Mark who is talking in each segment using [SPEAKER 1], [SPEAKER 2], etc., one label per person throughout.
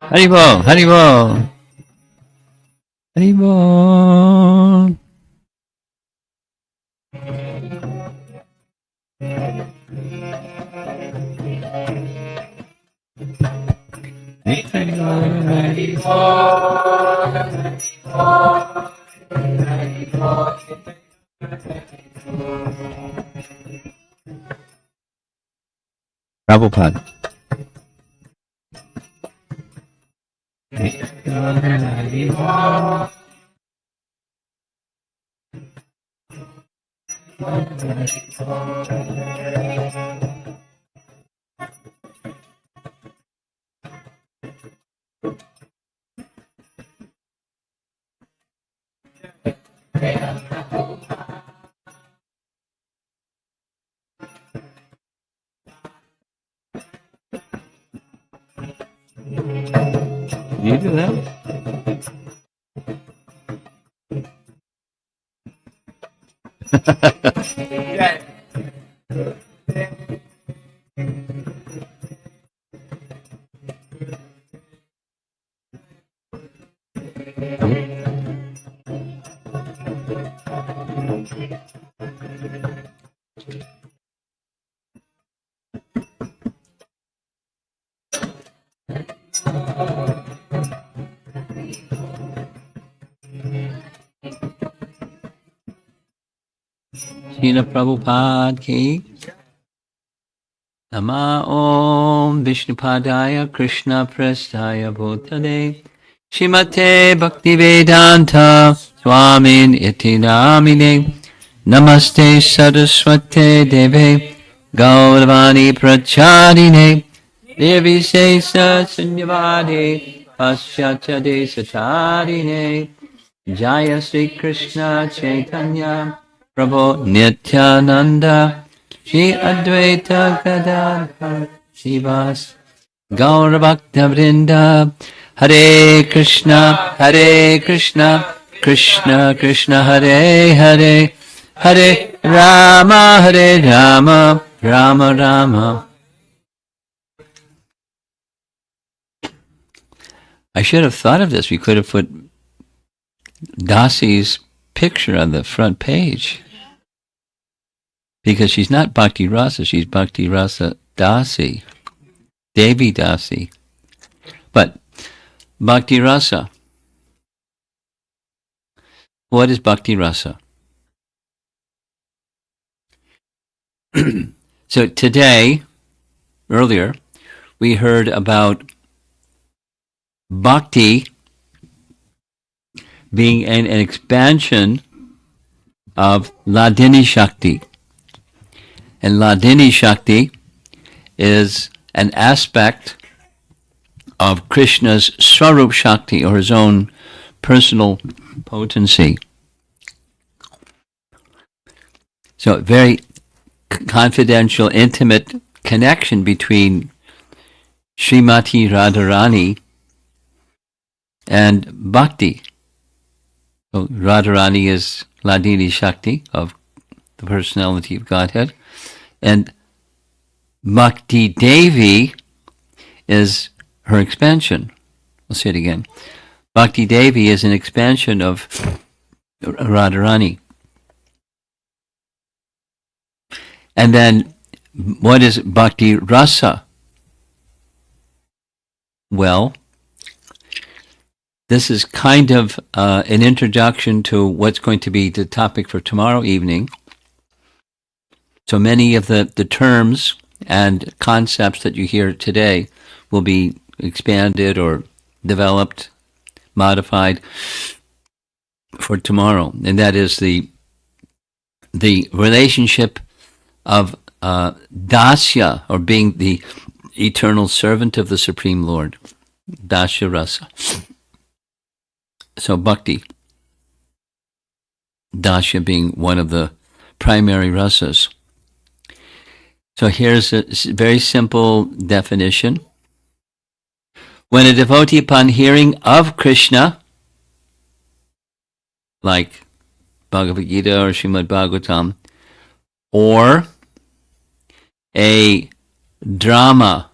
[SPEAKER 1] Haribol, Haribol, Haribol. Prabhupada. Do you do that? Srila Prabhupada ki Nama Om Vishnupadaya Krishna Prasthaya Bhutale Shrimate Bhaktivedanta Swamin Iti Namine Namaste Saraswate Deve Gauravani Prachadine Devi Sesa Sunyavadi Paschatya Desacharine Jaya Sri Krishna Chaitanya Prabhu Nityananda Shri Advaita Gadadhar Shivas Gaur Bhakta Vrinda Hare Krishna Krishna Krishna Hare Hare Hare Rama Rama Rama. I should have thought of this. We could have put Dasi's picture on the front page. Because she's not Bhakti Rasa, she's Bhakti Rasa Dasi, Devi Dasi. But Bhakti Rasa, what is Bhakti Rasa? So today, earlier, we heard about Bhakti being an expansion of Ladini Shakti. And Ladini Shakti is an aspect of Krishna's Swarup Shakti, or his own personal potency. So a very confidential, intimate connection between Srimati Radharani and Bhakti. So Radharani is Ladini Shakti, of the personality of Godhead. And Bhakti Devi is her expansion. I'll say it again. Bhakti Devi is an expansion of Radharani. And then, what is Bhakti Rasa? Well, this is kind of an introduction to what's going to be the topic for tomorrow evening. So many of the terms and concepts that you hear today will be expanded or developed, modified for tomorrow. And that is the relationship of Dasya, or being the eternal servant of the Supreme Lord. Dasya Rasa. So Bhakti, Dasya being one of the primary rasas. So here's a very simple definition. When a devotee, upon hearing of Krishna, like Bhagavad Gita or Srimad Bhagavatam, or a drama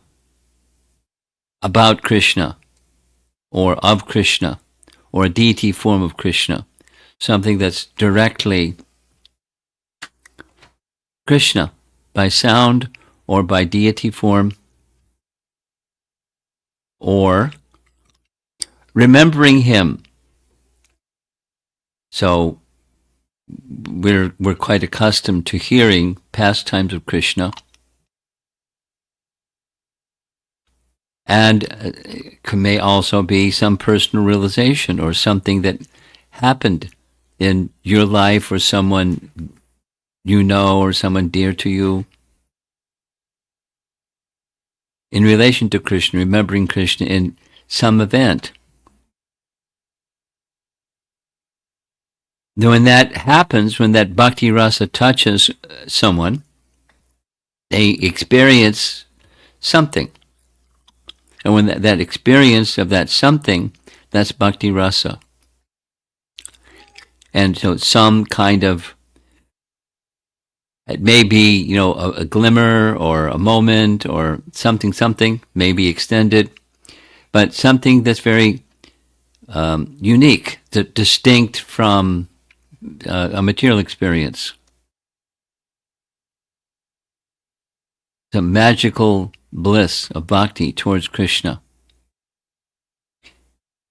[SPEAKER 1] about Krishna, or of Krishna, or a deity form of Krishna, something that's directly Krishna, by sound or by deity form, or remembering him. So we're quite accustomed to hearing pastimes of Krishna, and may also be some personal realization or something that happened in your life or someone you know or someone dear to you in relation to Krishna, remembering Krishna in some event. Now, when that happens, when that bhakti rasa touches someone, they experience something. And when that experience of that something, that's bhakti rasa. And so some kind of, it may be, a glimmer or a moment or something, maybe extended, but something that's very unique, distinct from a material experience. The magical bliss of bhakti towards Krishna.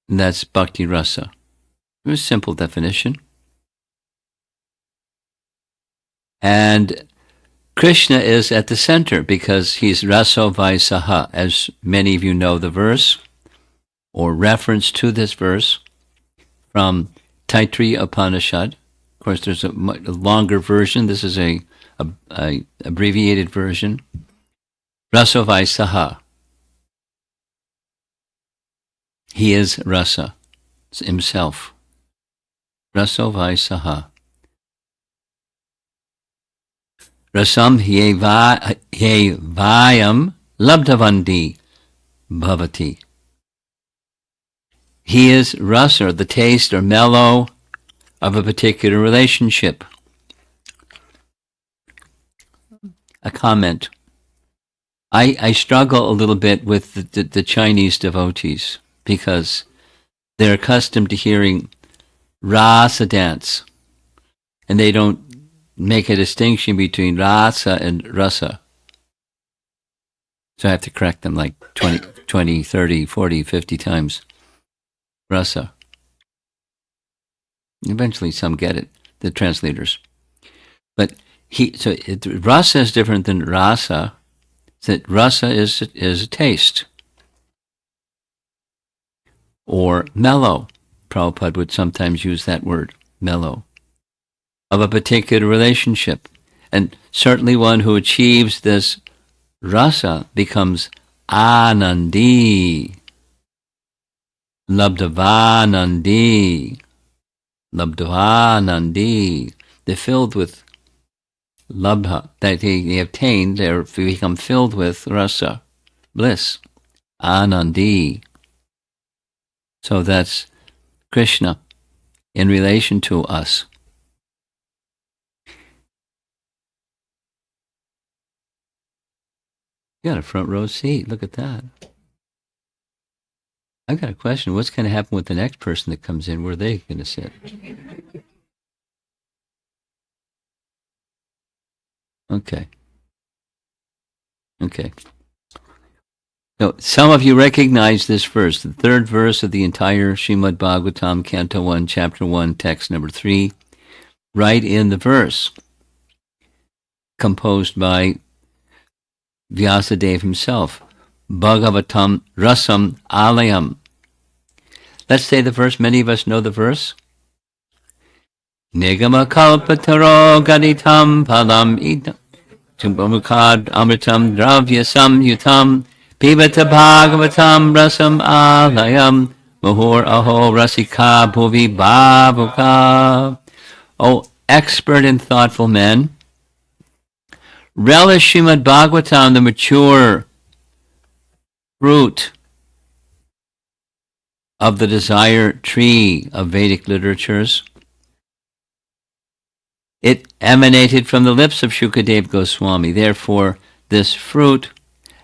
[SPEAKER 1] And that's bhakti rasa. Very simple definition. And Krishna is at the center because he's Raso Vaisaha, as many of you know the verse, or reference to this verse from Taittiriya Upanishad. Of course, there's a longer version. This is a abbreviated version. Raso Vaisaha. He is Rasa, himself. Raso Vaisaha. Rasam hyevayam labdhavandi bhavati. He is rasa, or the taste or mellow of a particular relationship. A comment. I struggle a little bit with the Chinese devotees because they're accustomed to hearing rasa dance, and they don't make a distinction between rasa and rasa. So I have to correct them like 20, 30, 40, 50 times. Rasa. Eventually some get it, the translators. But rasa is different than rasa. That rasa is a taste. Or mellow. Prabhupada would sometimes use that word, mellow, of a particular relationship. And certainly one who achieves this rasa becomes anandi, labdhavanandi, They're filled with labdha, that they obtain, they become filled with rasa, bliss, anandi. So that's Krishna in relation to us. You got a front row seat. Look at that. I've got a question. What's going to happen with the next person that comes in? Where are they going to sit? Okay. So some of you recognize this verse, the third verse of the entire Srimad Bhagavatam, Canto 1, Chapter 1, text number 3, right in the verse, composed by Vyasadeva himself. Bhagavatam rasam alayam. Let's say the verse. Many of us know the verse. Nigama kalpataro gaditam palam idam tumbamukad amritam dravya samyutam Pibata Bhagavatam Rasam Alayam Muhur Aho Rasika Bhuvi Bhavuka. O expert and thoughtful men, relish Srimad Bhagavatam, the mature fruit of the desire tree of Vedic literatures. It emanated from the lips of Shukadev Goswami. Therefore, this fruit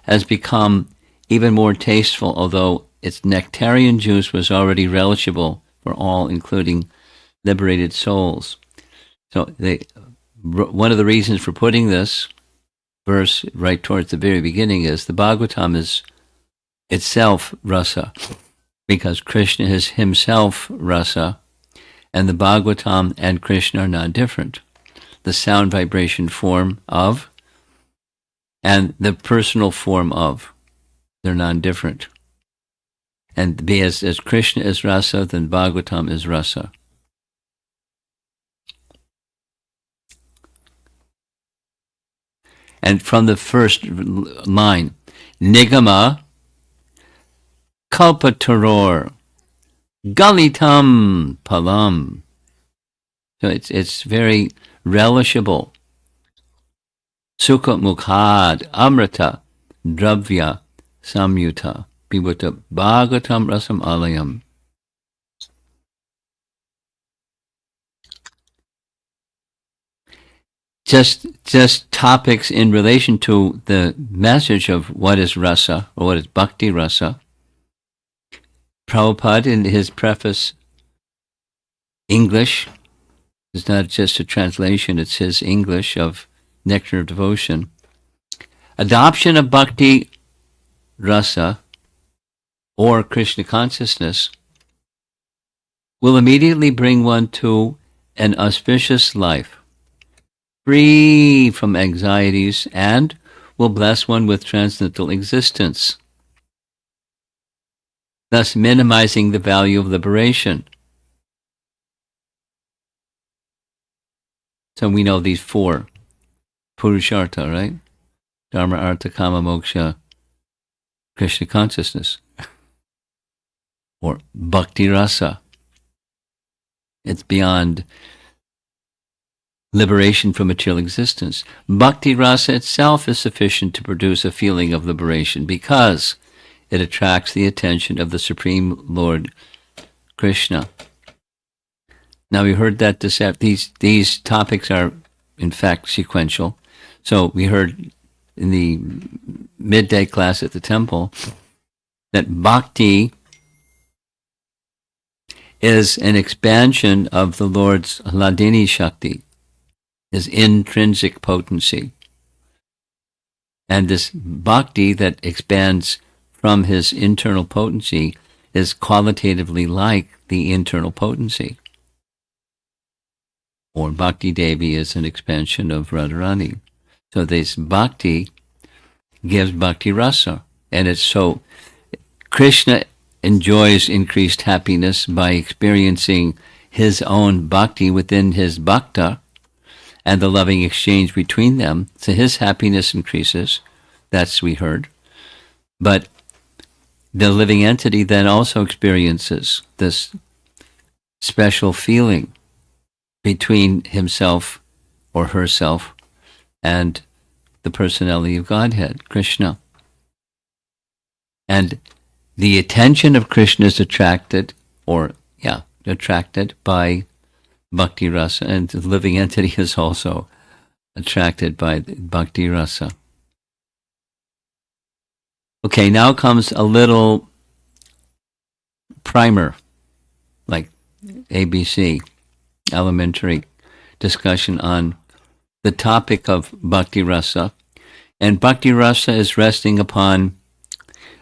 [SPEAKER 1] has become even more tasteful, although its nectarian juice was already relishable for all, including liberated souls. So one of the reasons for putting this verse right towards the very beginning is the Bhagavatam is itself rasa, because Krishna is himself rasa, and the Bhagavatam and Krishna are not different. The sound vibration form of and the personal form of, they're non-different. And as Krishna is rasa, then Bhagavatam is rasa. And from the first line, Nigama Kalpataror Galitam Palam. So it's very relishable. Sukha Mukhad Amrita Dravya Samyuta Pibata Bhagavatam Rasam Alayam. Just topics in relation to the message of what is rasa, or what is bhakti rasa. Prabhupada, in his preface, English, it's not just a translation, it's his English of Nectar of Devotion. Adoption of bhakti rasa, or Krishna consciousness, will immediately bring one to an auspicious life, free from anxieties, and will bless one with transcendental existence, thus minimizing the value of liberation. So we know these four, Purushartha, right? Dharma, Artha, Kama, Moksha, Krishna consciousness, or Bhakti Rasa. It's beyond liberation from material existence. Bhakti Rasa itself is sufficient to produce a feeling of liberation because it attracts the attention of the Supreme Lord Krishna. Now we heard that these topics are in fact sequential. So we heard in the midday class at the temple that bhakti is an expansion of the Lord's Hladini Shakti, his intrinsic potency. And this bhakti that expands from his internal potency is qualitatively like the internal potency. Or Bhakti Devi is an expansion of Radharani. So this bhakti gives bhakti rasa. And it's so, Krishna enjoys increased happiness by experiencing his own bhakti within his bhakta, and the loving exchange between them. So his happiness increases. That's we heard. But the living entity then also experiences this special feeling between himself or herself and the personality of Godhead, Krishna. And the attention of Krishna is attracted by Bhakti Rasa, and the living entity is also attracted by Bhakti Rasa. Okay, now comes a little primer, like ABC, elementary discussion on the topic of Bhakti Rasa. And Bhakti Rasa is resting upon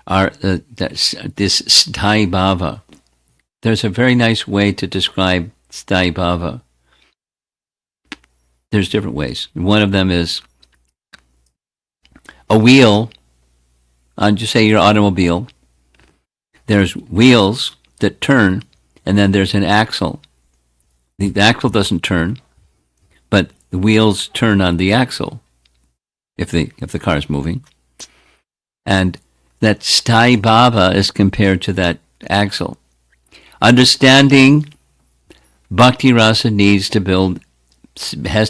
[SPEAKER 1] this Sthai Bhava. There's a very nice way to describe Sthai Bhava. There's different ways. One of them is a wheel, just say your automobile. There's wheels that turn, and then there's an axle. The axle doesn't turn, but the wheels turn on the axle if the car is moving. And that sthai bhava is compared to that axle. Understanding Bhakti Rasa has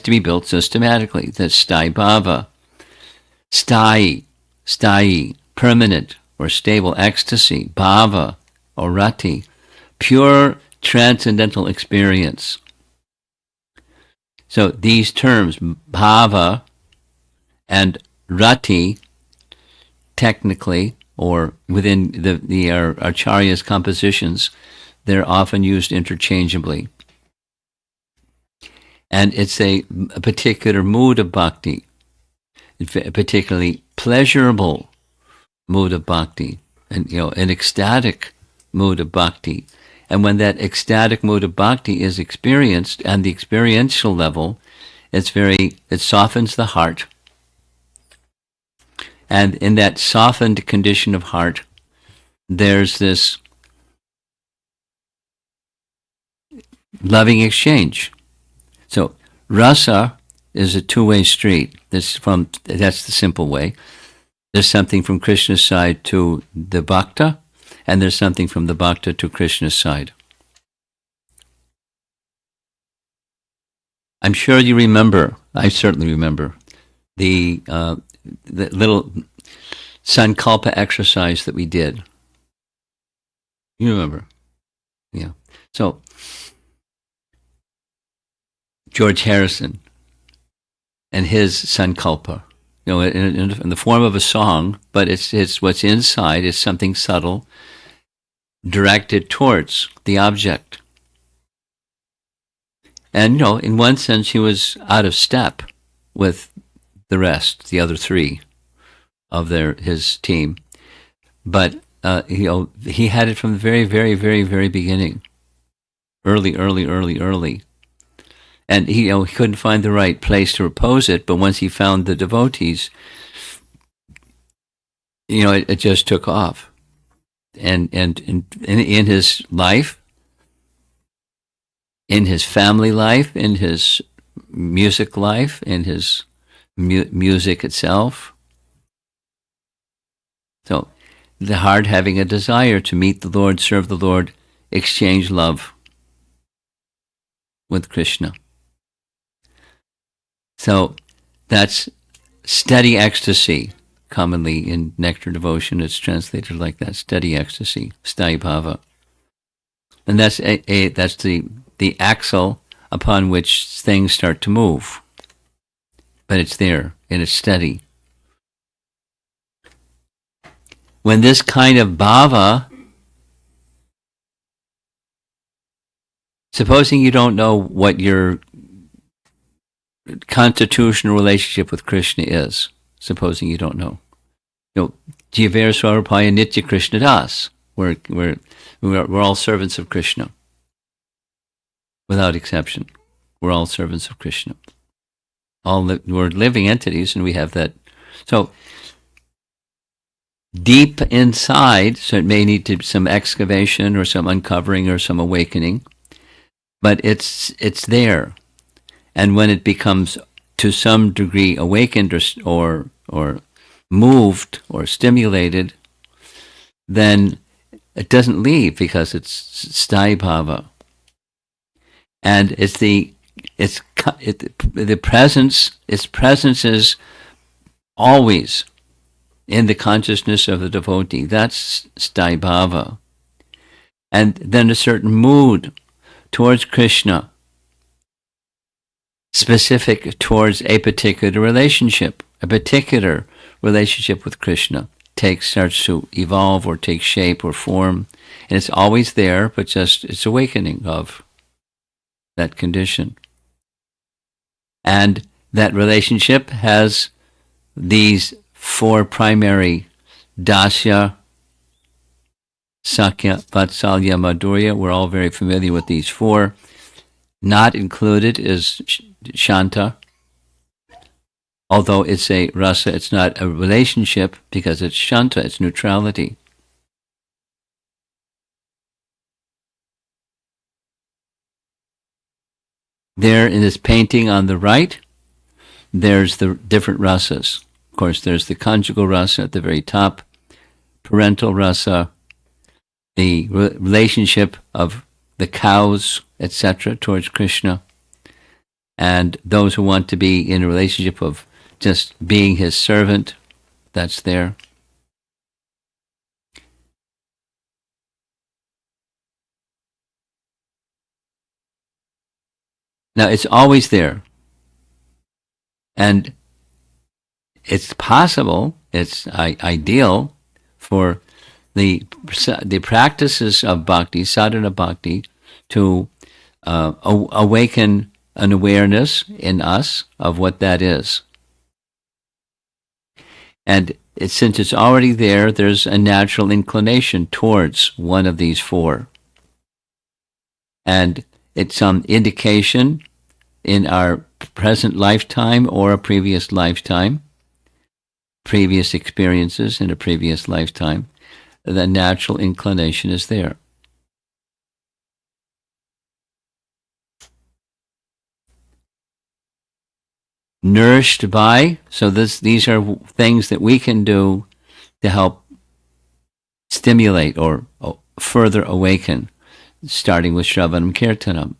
[SPEAKER 1] to be built systematically. That's sthai bhava. Sthai, permanent or stable ecstasy. Bhava or rati, pure transcendental experience. So these terms, bhava and rati, technically, or within the Acharya's compositions, they're often used interchangeably. And it's a particular mood of bhakti, a particularly pleasurable mood of bhakti, and an ecstatic mood of bhakti. And when that ecstatic mood of bhakti is experienced at the experiential level, it softens the heart. And in that softened condition of heart, there's this loving exchange. So rasa is a two-way street. That's the simple way. There's something from Krishna's side to the bhakta, and there's something from the bhakta to Krishna's side. I'm sure you remember, I certainly remember, the little sankalpa exercise that we did. You remember? Yeah. So, George Harrison and his sankalpa, in the form of a song, but it's what's inside is something subtle, directed towards the object. And, in one sense, he was out of step with the rest, the other three of his team. But, he had it from the very, very, very, very beginning. Early. And he couldn't find the right place to repose it, but once he found the devotees, it just took off. And in his life, in his family life, in his music life, in his music itself. So, the heart having a desire to meet the Lord, serve the Lord, exchange love with Krishna. So, that's steady ecstasy. Commonly in nectar devotion, it's translated like that: steady ecstasy, sthai bhava. And that's that's the axle upon which things start to move. But it's there, and it's steady. When this kind of bhava, supposing you don't know what your constitutional relationship with Krishna is, supposing you don't know. Jiver Swarupaya Nitya Krishna Das. We're all servants of Krishna. Without exception. We're all servants of Krishna. We're living entities, and we have that. So, deep inside, so it may need some excavation or some uncovering or some awakening, but it's there. And when it becomes to some degree awakened or moved or stimulated, then it doesn't leave because it's sthai bhava. And the presence, its presence is always in the consciousness of the devotee. That's sthai bhava. And then a certain mood towards Krishna, specific towards a particular relationship with Krishna, starts to evolve or take shape or form. And it's always there, but just it's awakening of that condition. And that relationship has these four primary: dasya, sakya, vatsalya, madhurya. We're all very familiar with these four. Not included is shanta. Although it's a rasa, it's not a relationship because it's shanta, it's neutrality. There in this painting on the right, there's the different rasas. Of course, there's the conjugal rasa at the very top, parental rasa, the relationship of the cows, etc., towards Krishna, and those who want to be in a relationship of just being his servant, that's there. Now, it's always there. And it's possible, it's ideal for the practices of bhakti, sadhana bhakti, to awaken an awareness in us of what that is. And since it's already there, there's a natural inclination towards one of these four. And it's some indication in our present lifetime or a previous lifetime, previous experiences in a previous lifetime, the natural inclination is there. Nourished by, so these are things that we can do to help stimulate or further awaken, starting with Shravanam Kirtanam.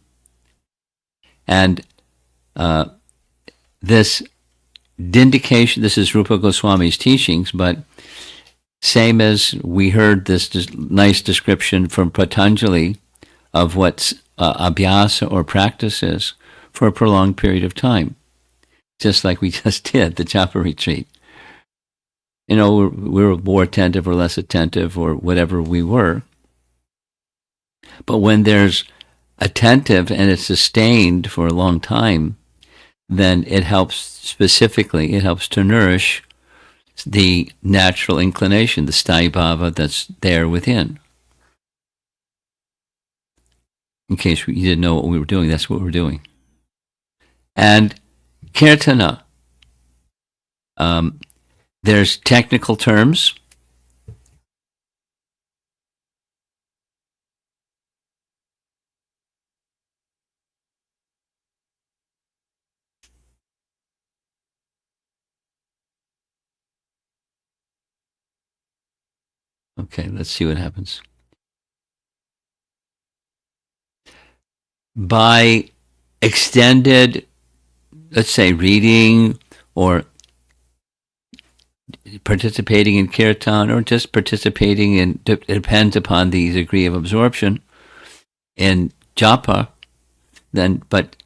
[SPEAKER 1] And this indication, this is Rupa Goswami's teachings, but same as we heard this nice description from Patanjali of what abhyasa or practice is for a prolonged period of time, just like we just did, the japa retreat. You know, we're more attentive or less attentive or whatever we were. But when there's attentive and it's sustained for a long time, then it helps to nourish the natural inclination, the sthāyi bhava that's there within. In case you didn't know what we were doing, that's what we're doing. And kirtana, there's technical terms. Okay, let's see what happens. By extended, let's say, reading or participating in kirtan or just participating in, it depends upon the degree of absorption in japa, then, but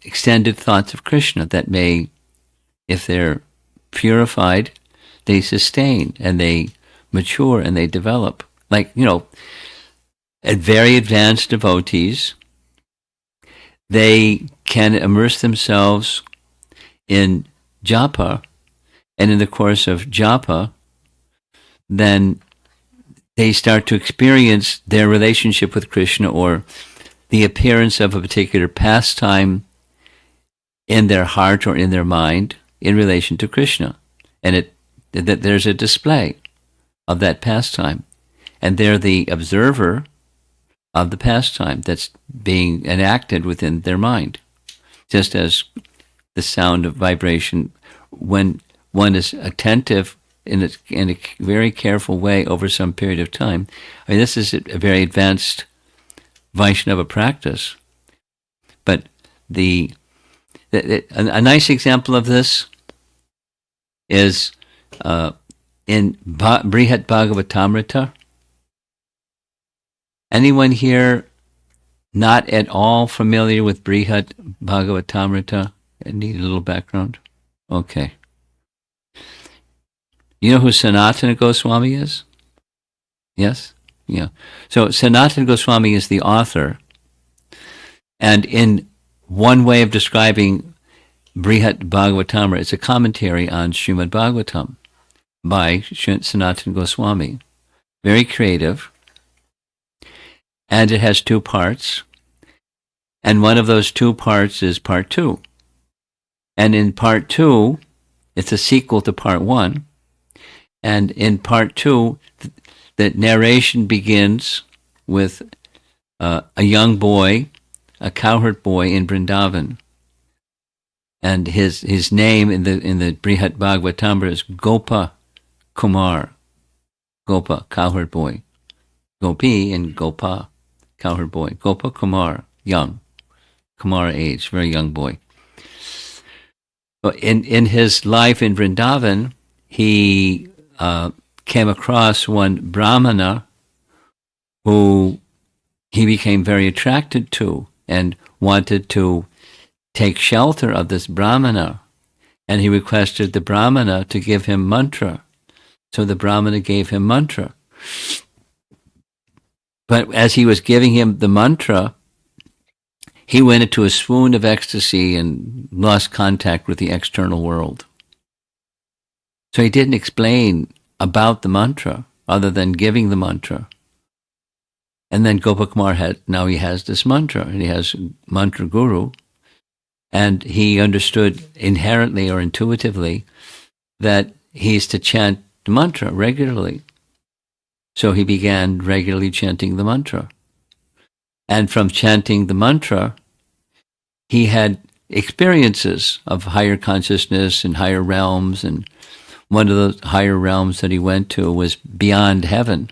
[SPEAKER 1] extended thoughts of Krishna that may, if they're purified, they sustain and they mature and they develop. Like, you know, very advanced devotees, they can immerse themselves in japa, and in the course of japa, then they start to experience their relationship with Krishna or the appearance of a particular pastime in their heart or in their mind in relation to Krishna. And that there's a display of that pastime. And they're the observer of the pastime that's being enacted within their mind. Just as the sound of vibration, when one is attentive in a very careful way over some period of time. I mean, this is a very advanced Vaishnava practice. But a nice example of this is in Brihat Bhagavatamrita. Anyone here not at all familiar with Brihat Bhagavatamrita? I need a little background. Okay. You know who Sanatana Goswami is? Yes? Yeah. So Sanatana Goswami is the author. And in one way of describing Brihat Bhagavatamrita, it's a commentary on Srimad Bhagavatam by Sanatana Goswami. Very creative. And it has two parts. And one of those two parts is part 2. And in part 2, it's a sequel to part 1. And in part 2, the narration begins with a young boy, a cowherd boy in Vrindavan. And his name in the Brihat Bhagavatamrita is Kumar, Gopa, cowherd boy. Gopi and Gopa, cowherd boy. Gopa Kumar, young. Kumar age, very young boy. In his life in Vrindavan, he came across one Brahmana who he became very attracted to and wanted to take shelter of this Brahmana. And he requested the Brahmana to give him mantra. So the Brahmana gave him mantra. But as he was giving him the mantra, he went into a swoon of ecstasy and lost contact with the external world. So he didn't explain about the mantra other than giving the mantra. And then Gopakumar he has this mantra, and he has mantra guru, and he understood inherently or intuitively that he's to chant the mantra regularly. So he began regularly chanting the mantra. And from chanting the mantra, he had experiences of higher consciousness and higher realms. And one of the higher realms that he went to was beyond heaven.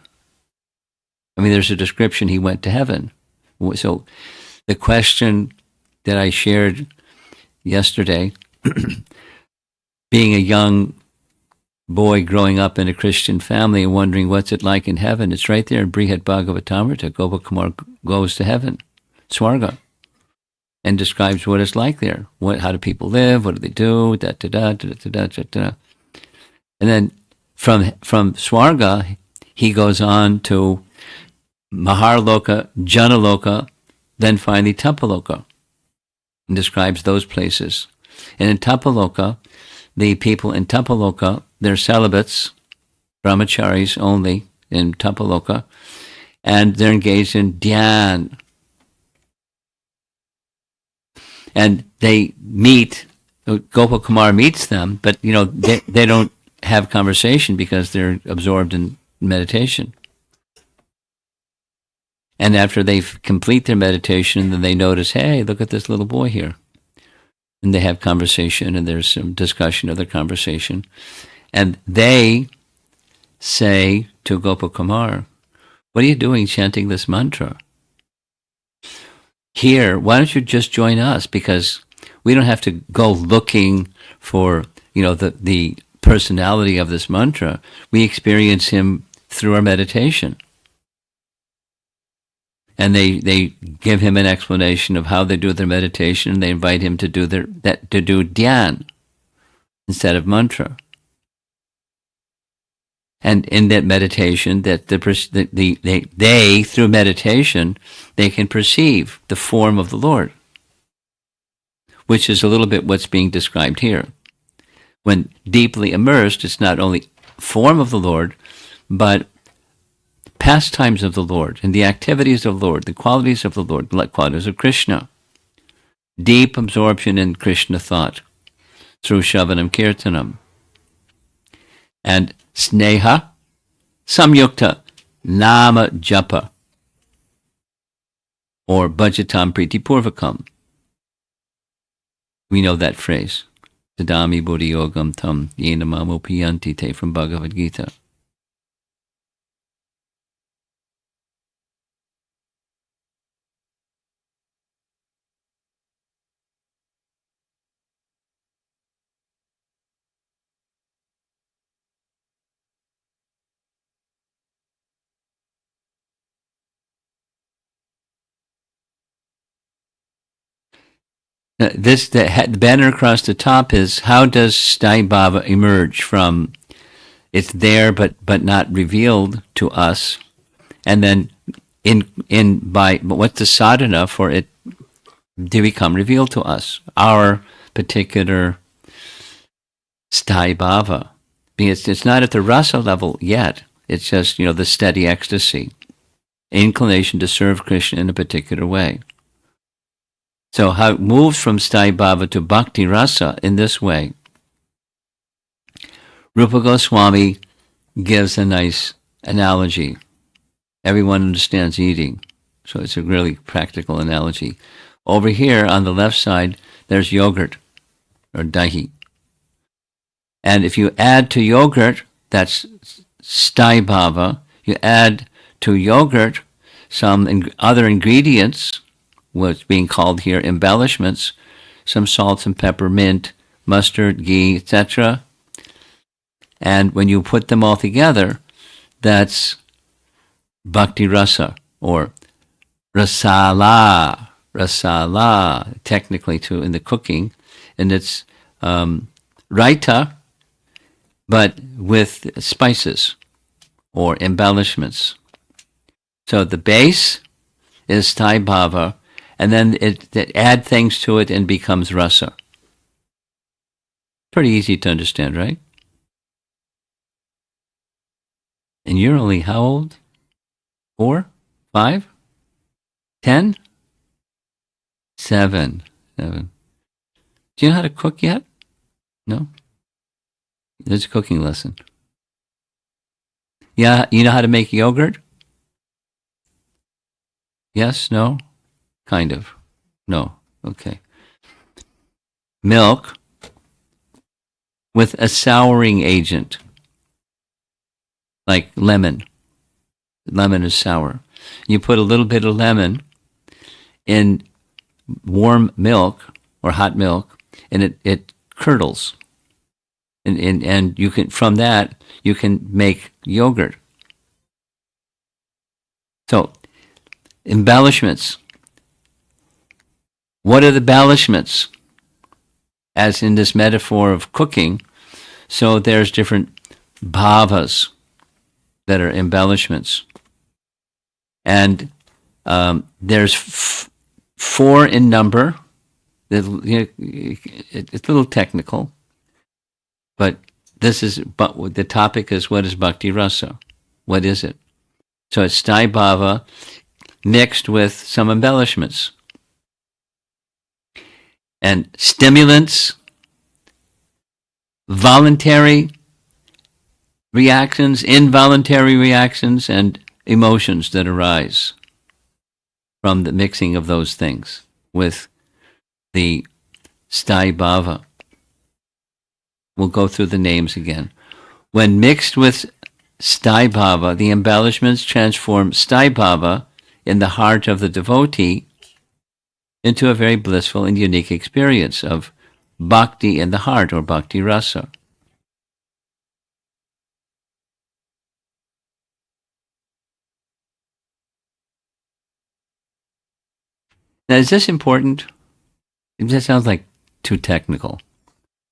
[SPEAKER 1] I mean, there's a description he went to heaven. So the question that I shared yesterday, being a young boy growing up in a Christian family and wondering what's it like in heaven, it's right there in Brihad Bhagavatamrita. Gopakumar goes to heaven, Swarga, and describes what it's like there. How do people live? What do they do? Da, da, da, da, da, da, da. And then from Swarga, he goes on to Maharloka, Janaloka, then finally Tapaloka, and describes those places. And in Tapaloka, the people in Tapaloka, they're celibates, brahmacharis only in Tapaloka, and they're engaged in dhyan. And they meet, Gopakumar meets them, but they don't have conversation because they're absorbed in meditation. And after they complete their meditation, then they notice, hey, look at this little boy here. And they have conversation, and there's some discussion of the conversation. And they say to Gopakumar, what are you doing chanting this mantra? Here, why don't you just join us? Because we don't have to go looking for, the personality of this mantra. We experience him through our meditation. And they give him an explanation of how they do their meditation, and they invite him to do dhyan instead of mantra. And in that meditation, that they through meditation they can perceive the form of the Lord, which is a little bit what's being described here. When deeply immersed, it's not only form of the Lord, but pastimes of the Lord, and the activities of the Lord, the qualities of the Lord, like qualities of Krishna. Deep absorption in Krishna thought through Shravanam Kirtanam. And Sneha Samyukta Nama Japa, or Bhajatam Priti Purvakam. We know that phrase. Tadami Buddhi Yogam Tam Yena Mamopiyanti Te from Bhagavad Gita. The banner across the top is, how does Sthai Bhava emerge from it's there but not revealed to us, and then what's the sadhana for it to become revealed to us? Our particular Sthai Bhava. It's not at the rasa level yet. It's just, the steady ecstasy, inclination to serve Krishna in a particular way. So how it moves from Sthai Bhava to Bhakti Rasa in this way. Rupa Goswami gives a nice analogy. Everyone understands eating, so it's a really practical analogy. Over here on the left side, there's yogurt, or dahi. And if you add to yogurt That's sthai bhava. You add to yogurt some other ingredients, what's being called here embellishments, some salt, some pepper, mint, mustard, ghee, etc. And when you put them all together, that's Bhakti Rasa, or Rasala, Rasala, technically too, in the cooking. And it's raita, but with spices or embellishments. So the base is sthai bhava, and then it add things to it and becomes rasa. Pretty easy to understand, right? And you're only how old? 4? 5? 10? 7. 7. Do you know how to cook yet? No? There's a cooking lesson. Yeah, you know how to make yogurt? Yes? No? Kind of. No. Okay. Milk with a souring agent, like lemon. Lemon is sour. You put a little bit of lemon in warm milk or hot milk, and it curdles. And you can, from that, you can make yogurt. So, embellishments. What are the embellishments? As in this metaphor of cooking, so there's different bhavas that are embellishments. And there's 4 in number. It's a little technical, but the topic is, what is Bhakti Rasa? What is it? So it's sthai bhava mixed with some embellishments. And stimulants, voluntary reactions, involuntary reactions, and emotions that arise from the mixing of those things with the sthai bhava. We'll go through the names again. When mixed with sthai bhava, the embellishments transform sthai bhava in the heart of the devotee into a very blissful and unique experience of bhakti in the heart, or bhakti rasa. Now, is this important? That sounds like too technical.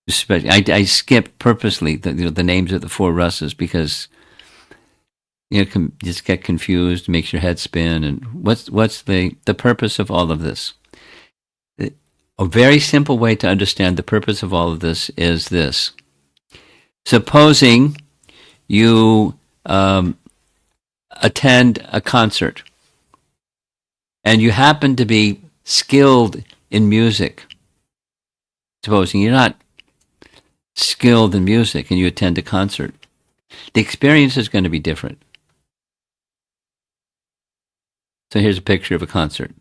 [SPEAKER 1] Especially, I skipped purposely the names of the 4 rasas because you can just get confused, makes your head spin. And what's the purpose of all of this? A very simple way to understand the purpose of all of this is this. Supposing you attend a concert and you happen to be skilled in music. Supposing you're not skilled in music and you attend a concert, the experience is going to be different. So here's a picture of a concert.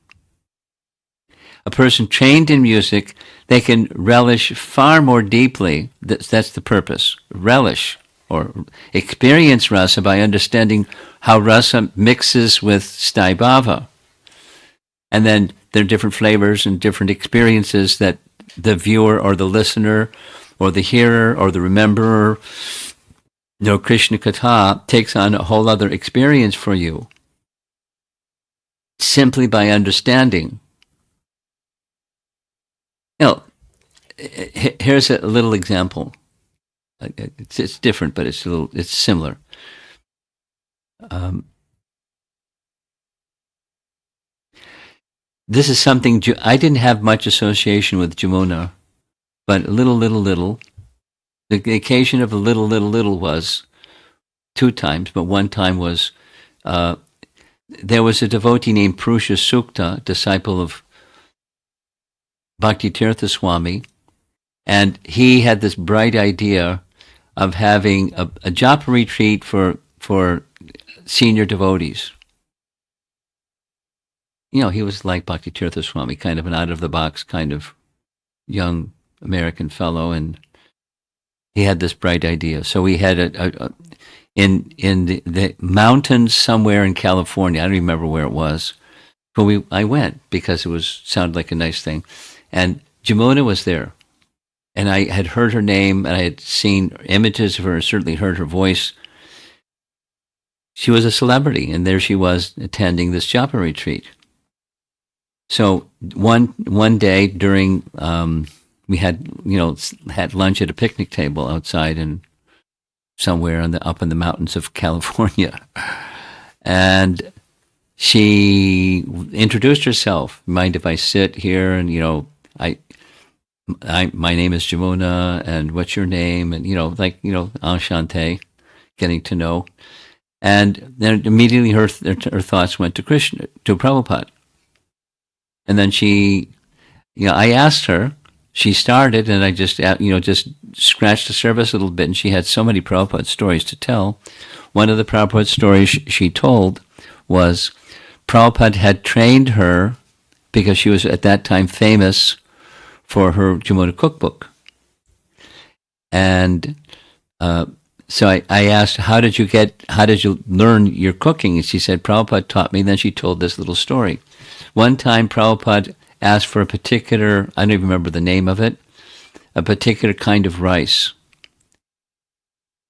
[SPEAKER 1] A person trained in music, they can relish far more deeply. That's the purpose. Relish or experience rasa by understanding how rasa mixes with sthai bhava. And then there are different flavors and different experiences that the viewer or the listener or the hearer or the rememberer, Krishna Katha takes on a whole other experience for you simply by understanding. Here's a little example. It's different, but it's similar. This is something I didn't have much association with Jamuna, but little. The occasion of a little was 2 times, but one time was there was a devotee named Purusha Sukta, disciple of Bhakti Tirtha Swami, and he had this bright idea of having a japa retreat for senior devotees. He was like Bhakti Tirtha Swami, kind of an out-of-the-box kind of young American fellow, and he had this bright idea. So we had in the mountains somewhere in California. I don't remember where it was, but I went because it was sounded like a nice thing, and Jamuna was there, and I had heard her name, and I had seen images of her, certainly heard her voice. She was a celebrity, and there she was attending this japa retreat. So one day during we had had lunch at a picnic table outside and somewhere up in the mountains of California, and she introduced herself. Mind if I sit here? And my name is Jamuna, and what's your name? And Enchante, getting to know. And then immediately her thoughts went to Krishna, to Prabhupada. And then I asked her, she started, and I just scratched the surface a little bit, and she had so many Prabhupada stories to tell. One of the Prabhupada stories she told was Prabhupada had trained her because she was at that time famous for her Jamuna cookbook. And so I asked, how did you learn your cooking? And she said, Prabhupada taught me. Then she told this little story. One time Prabhupada asked for a particular, I don't even remember the name of it, a particular kind of rice.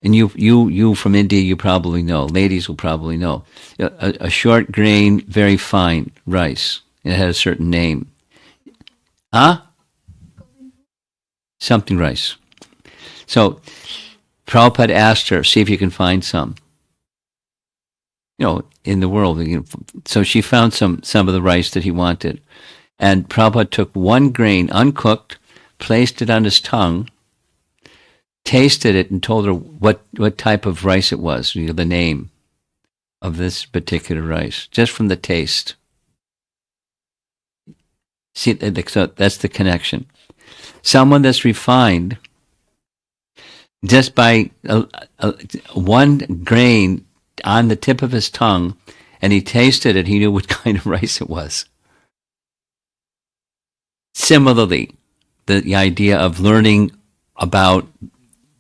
[SPEAKER 1] And you from India, you probably know. Ladies will probably know. A short grain, very fine rice. It had a certain name. Something rice. So Prabhupada asked her, see if you can find some. In the world. So she found some of the rice that he wanted. And Prabhupada took one grain, uncooked, placed it on his tongue, tasted it, and told her what type of rice it was, the name of this particular rice, just from the taste. See, so that's the connection. Someone that's refined, just by one grain on the tip of his tongue, and he tasted it, he knew what kind of rice it was. Similarly, the idea of learning about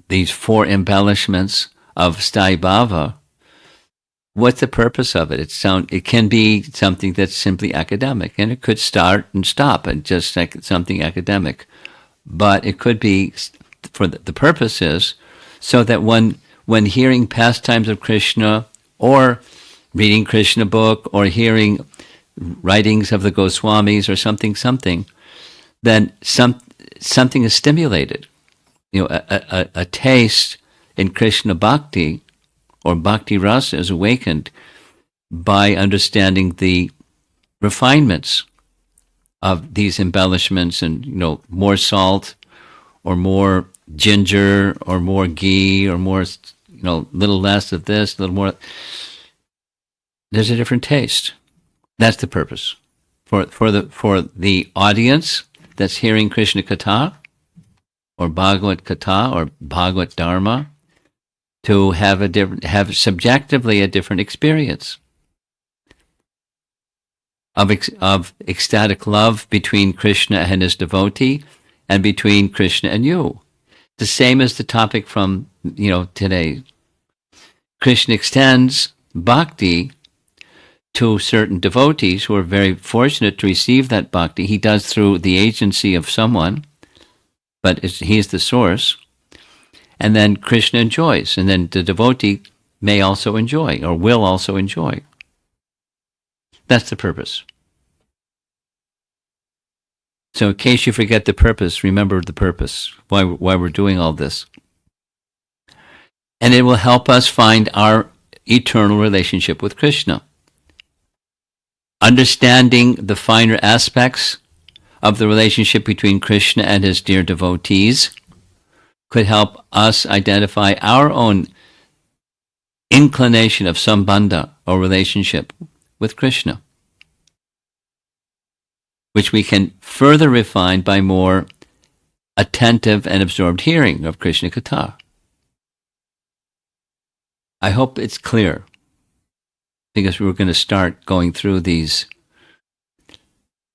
[SPEAKER 1] these four embellishments of Sthaya Bhava, what's the purpose of it? It can be something that's simply academic, and it could start and stop at just like something academic. But it could be, for the purpose is, so that when hearing pastimes of Krishna, or reading Krishna book, or hearing writings of the Goswamis, or something, then something is stimulated. A taste in Krishna Bhakti, or Bhakti Rasa, is awakened by understanding the refinements of these embellishments, and more salt, or more ginger, or more ghee, or more little less of this, a little more. There's a different taste. That's the purpose for the audience that's hearing Krishna Katha, or Bhagavad Katha, or Bhagavad Dharma, to have subjectively a different experience of ecstatic love between Krishna and his devotee, and between Krishna and you. The same as the topic from today. Krishna extends bhakti to certain devotees who are very fortunate to receive that bhakti. He does through the agency of someone, but he's the source. And then Krishna enjoys, and then the devotee may also enjoy, or will also enjoy. That's the purpose. So in case you forget the purpose, remember the purpose, why we're doing all this. And it will help us find our eternal relationship with Krishna. Understanding the finer aspects of the relationship between Krishna and his dear devotees could help us identify our own inclination of sambandha, or relationship with Krishna, which we can further refine by more attentive and absorbed hearing of Krishna Katha. I hope it's clear, because we're going to start going through these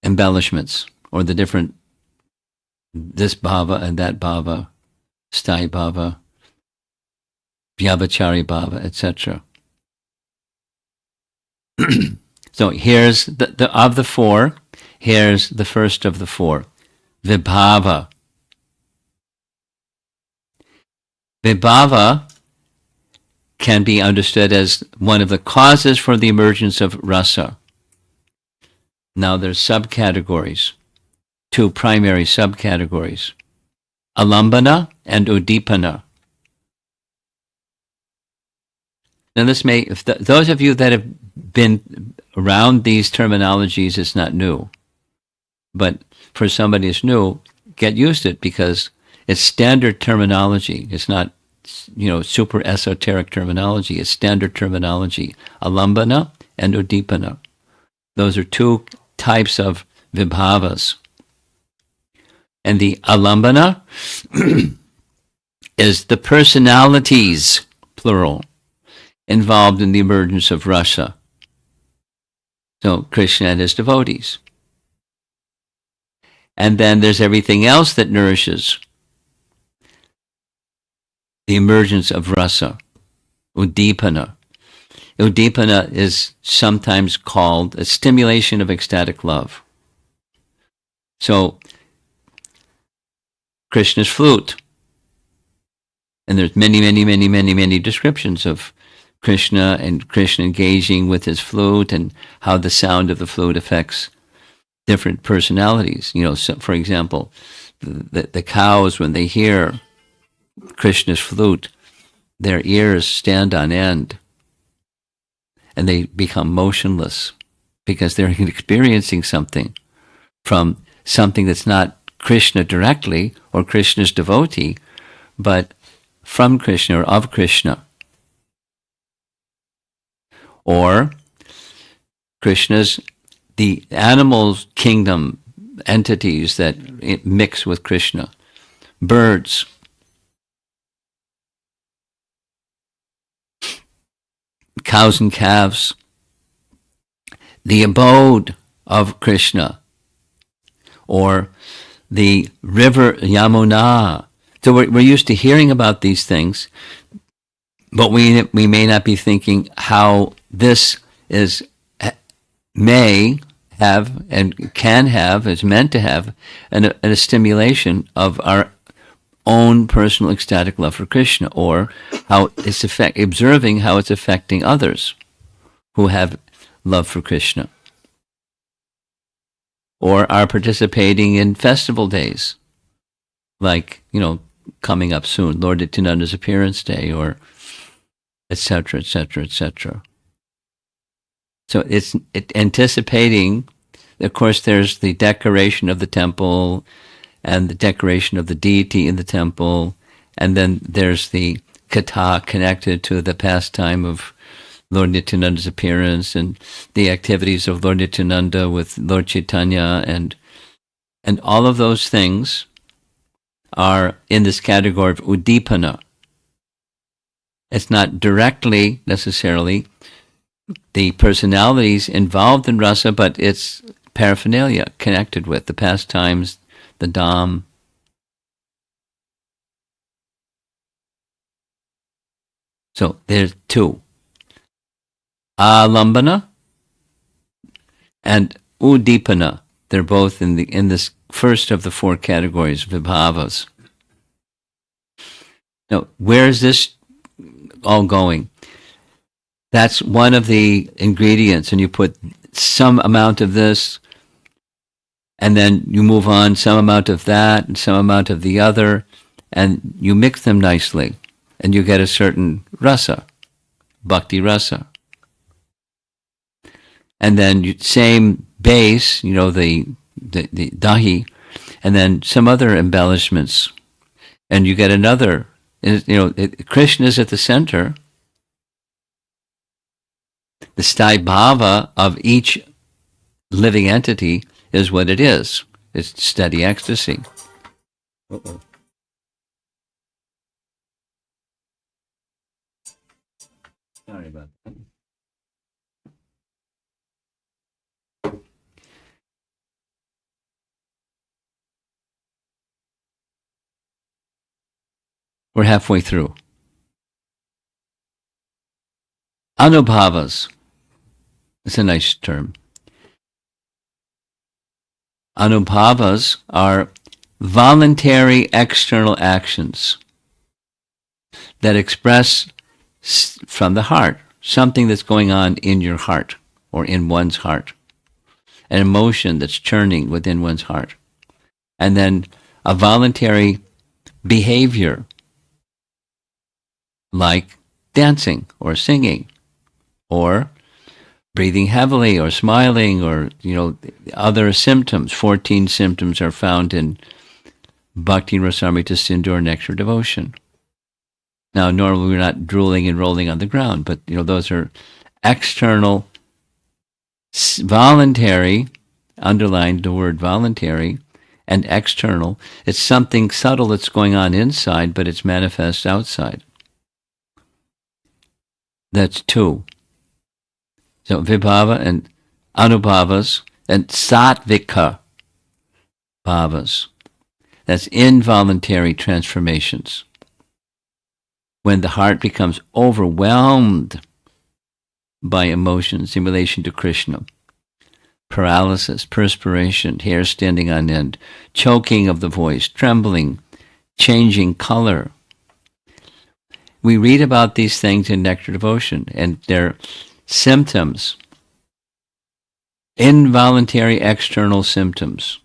[SPEAKER 1] embellishments, or the different, this bhava and that bhava, sthai bhava, vyabhachari bhava, etc. So here's of the four, here's the first of the four, vibhava. Vibhava can be understood as one of the causes for the emergence of rasa. Now there's subcategories, two primary subcategories, alambana and udipana. Now this may, if those of you that have been around these terminologies, it's not new. But for somebody who's new, get used to it because it's standard terminology. It's not, super esoteric terminology. It's standard terminology. Alambana and udipana. Those are two types of vibhavas. And the alambana is the personalities, plural, involved in the emergence of rasa. So Krishna and his devotees. And then there's everything else that nourishes the emergence of rasa, udipana. Udipana is sometimes called a stimulation of ecstatic love. So, Krishna's flute. And there's many descriptions of Krishna and Krishna engaging with his flute and how the sound of the flute affects different personalities. So for example, the cows, when they hear Krishna's flute, their ears stand on end and they become motionless because they're experiencing something from something that's not Krishna directly or Krishna's devotee, but from Krishna or of Krishna. Or Krishna's, the animal kingdom entities that mix with Krishna. Birds, cows and calves, the abode of Krishna, or the river Yamuna. So we're used to hearing about these things, but we may not be thinking how this may have and can have, is meant to have, a stimulation of our own personal ecstatic love for Krishna, or how it's observing how it's affecting others who have love for Krishna, or are participating in festival days, like, coming up soon, Lord Nityananda's appearance day, or etc., etc., etc. So it's anticipating. Of course, there's the decoration of the temple and the decoration of the deity in the temple, and then there's the katha connected to the pastime of Lord Nityananda's appearance and the activities of Lord Nityananda with Lord Chaitanya, and all of those things are in this category of udipana. It's not directly necessarily the personalities involved in rasa, but it's paraphernalia connected with the pastimes, the dham. So there's two. Alambana and udipana. They're both in this first of the four categories, vibhavas. Now, where is this all going? That's one of the ingredients, and you put some amount of this, and then you move on, some amount of that, and some amount of the other, and you mix them nicely, and you get a certain rasa, bhakti rasa. And then same base, the dahi, and then some other embellishments, and you get another. Krishna is at the center. The sthai bhava of each living entity is what it is. It's steady ecstasy. Uh-oh. Sorry about that. We're halfway through. Anubhavas. It's a nice term. Anubhavas are voluntary external actions that express from the heart something that's going on in your heart or in one's heart, an emotion that's churning within one's heart. And then a voluntary behavior like dancing or singing or breathing heavily or smiling or, other symptoms. 14 symptoms are found in Bhakti Rasamrita Sindhu or Nectar Devotion. Now, normally we're not drooling and rolling on the ground, but, those are external, voluntary, underline the word voluntary, and external. It's something subtle that's going on inside, but it's manifest outside. That's two. So vibhava and anubhavas and sattvika bhavas. That's involuntary transformations. When the heart becomes overwhelmed by emotions in relation to Krishna. Paralysis, perspiration, hair standing on end, choking of the voice, trembling, changing color. We read about these things in Nectar Devotion, and they're symptoms, involuntary external symptoms.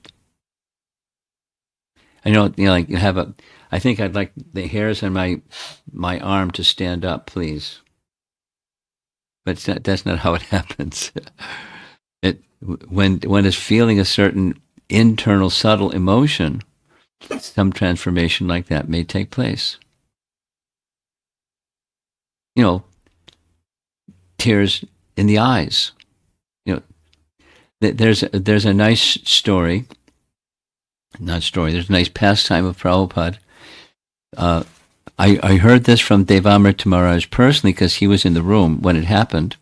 [SPEAKER 1] I know, like you have I think I'd like the hairs on my arm to stand up, please. But that's not how it happens. When one is feeling a certain internal subtle emotion, some transformation like that may take place. Tears in the eyes. There's a nice story. There's a nice pastime of Prabhupada. I heard this from Devamrita Maharaj personally because he was in the room when it happened.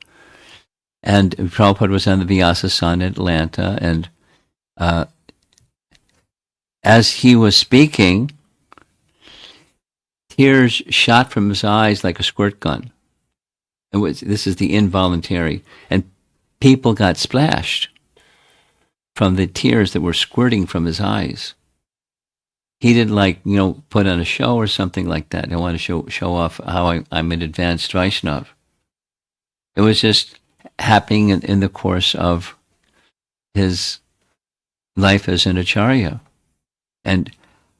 [SPEAKER 1] And Prabhupada was on the Vyasasana in Atlanta, and as he was speaking, tears shot from his eyes like a squirt gun. This is the involuntary. And people got splashed from the tears that were squirting from his eyes. He didn't put on a show or something like that. I want to show off how I'm an advanced Vaishnav. It was just happening in the course of his life as an acharya. And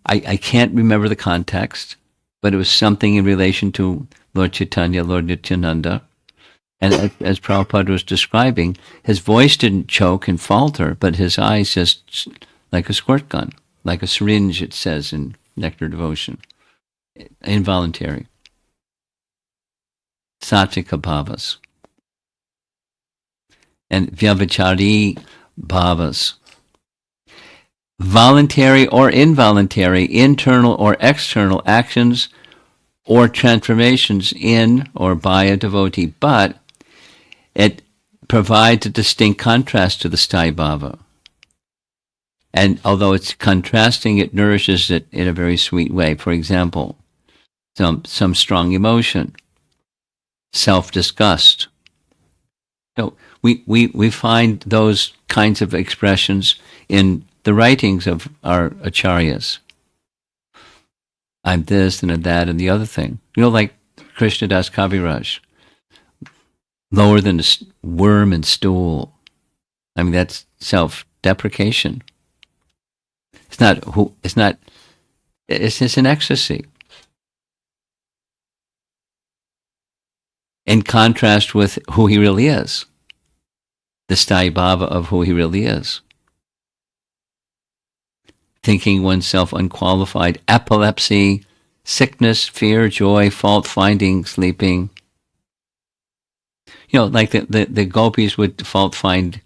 [SPEAKER 1] I can't remember the context, but it was something in relation to Lord Chaitanya, Lord Nityananda. And as Prabhupada was describing, his voice didn't choke and falter, but his eyes just like a squirt gun, like a syringe, it says in Nectar Devotion. Involuntary. Sattvika bhavas. And vyavachari bhavas. Voluntary or involuntary, internal or external actions or transformations in or by a devotee, but it provides a distinct contrast to the sthāyi bhava. And although it's contrasting, it nourishes it in a very sweet way. For example, some strong emotion, self-disgust. So we find those kinds of expressions in the writings of our acharyas. I'm this and that and the other thing. Like Krishnadas Kaviraj. Lower than a worm and stool. I mean, that's self-deprecation. It's just an ecstasy. In contrast with who he really is. The sthāyi bhava of who he really is. Thinking oneself unqualified, epilepsy, sickness, fear, joy, fault-finding, sleeping. Like the gopis would fault find,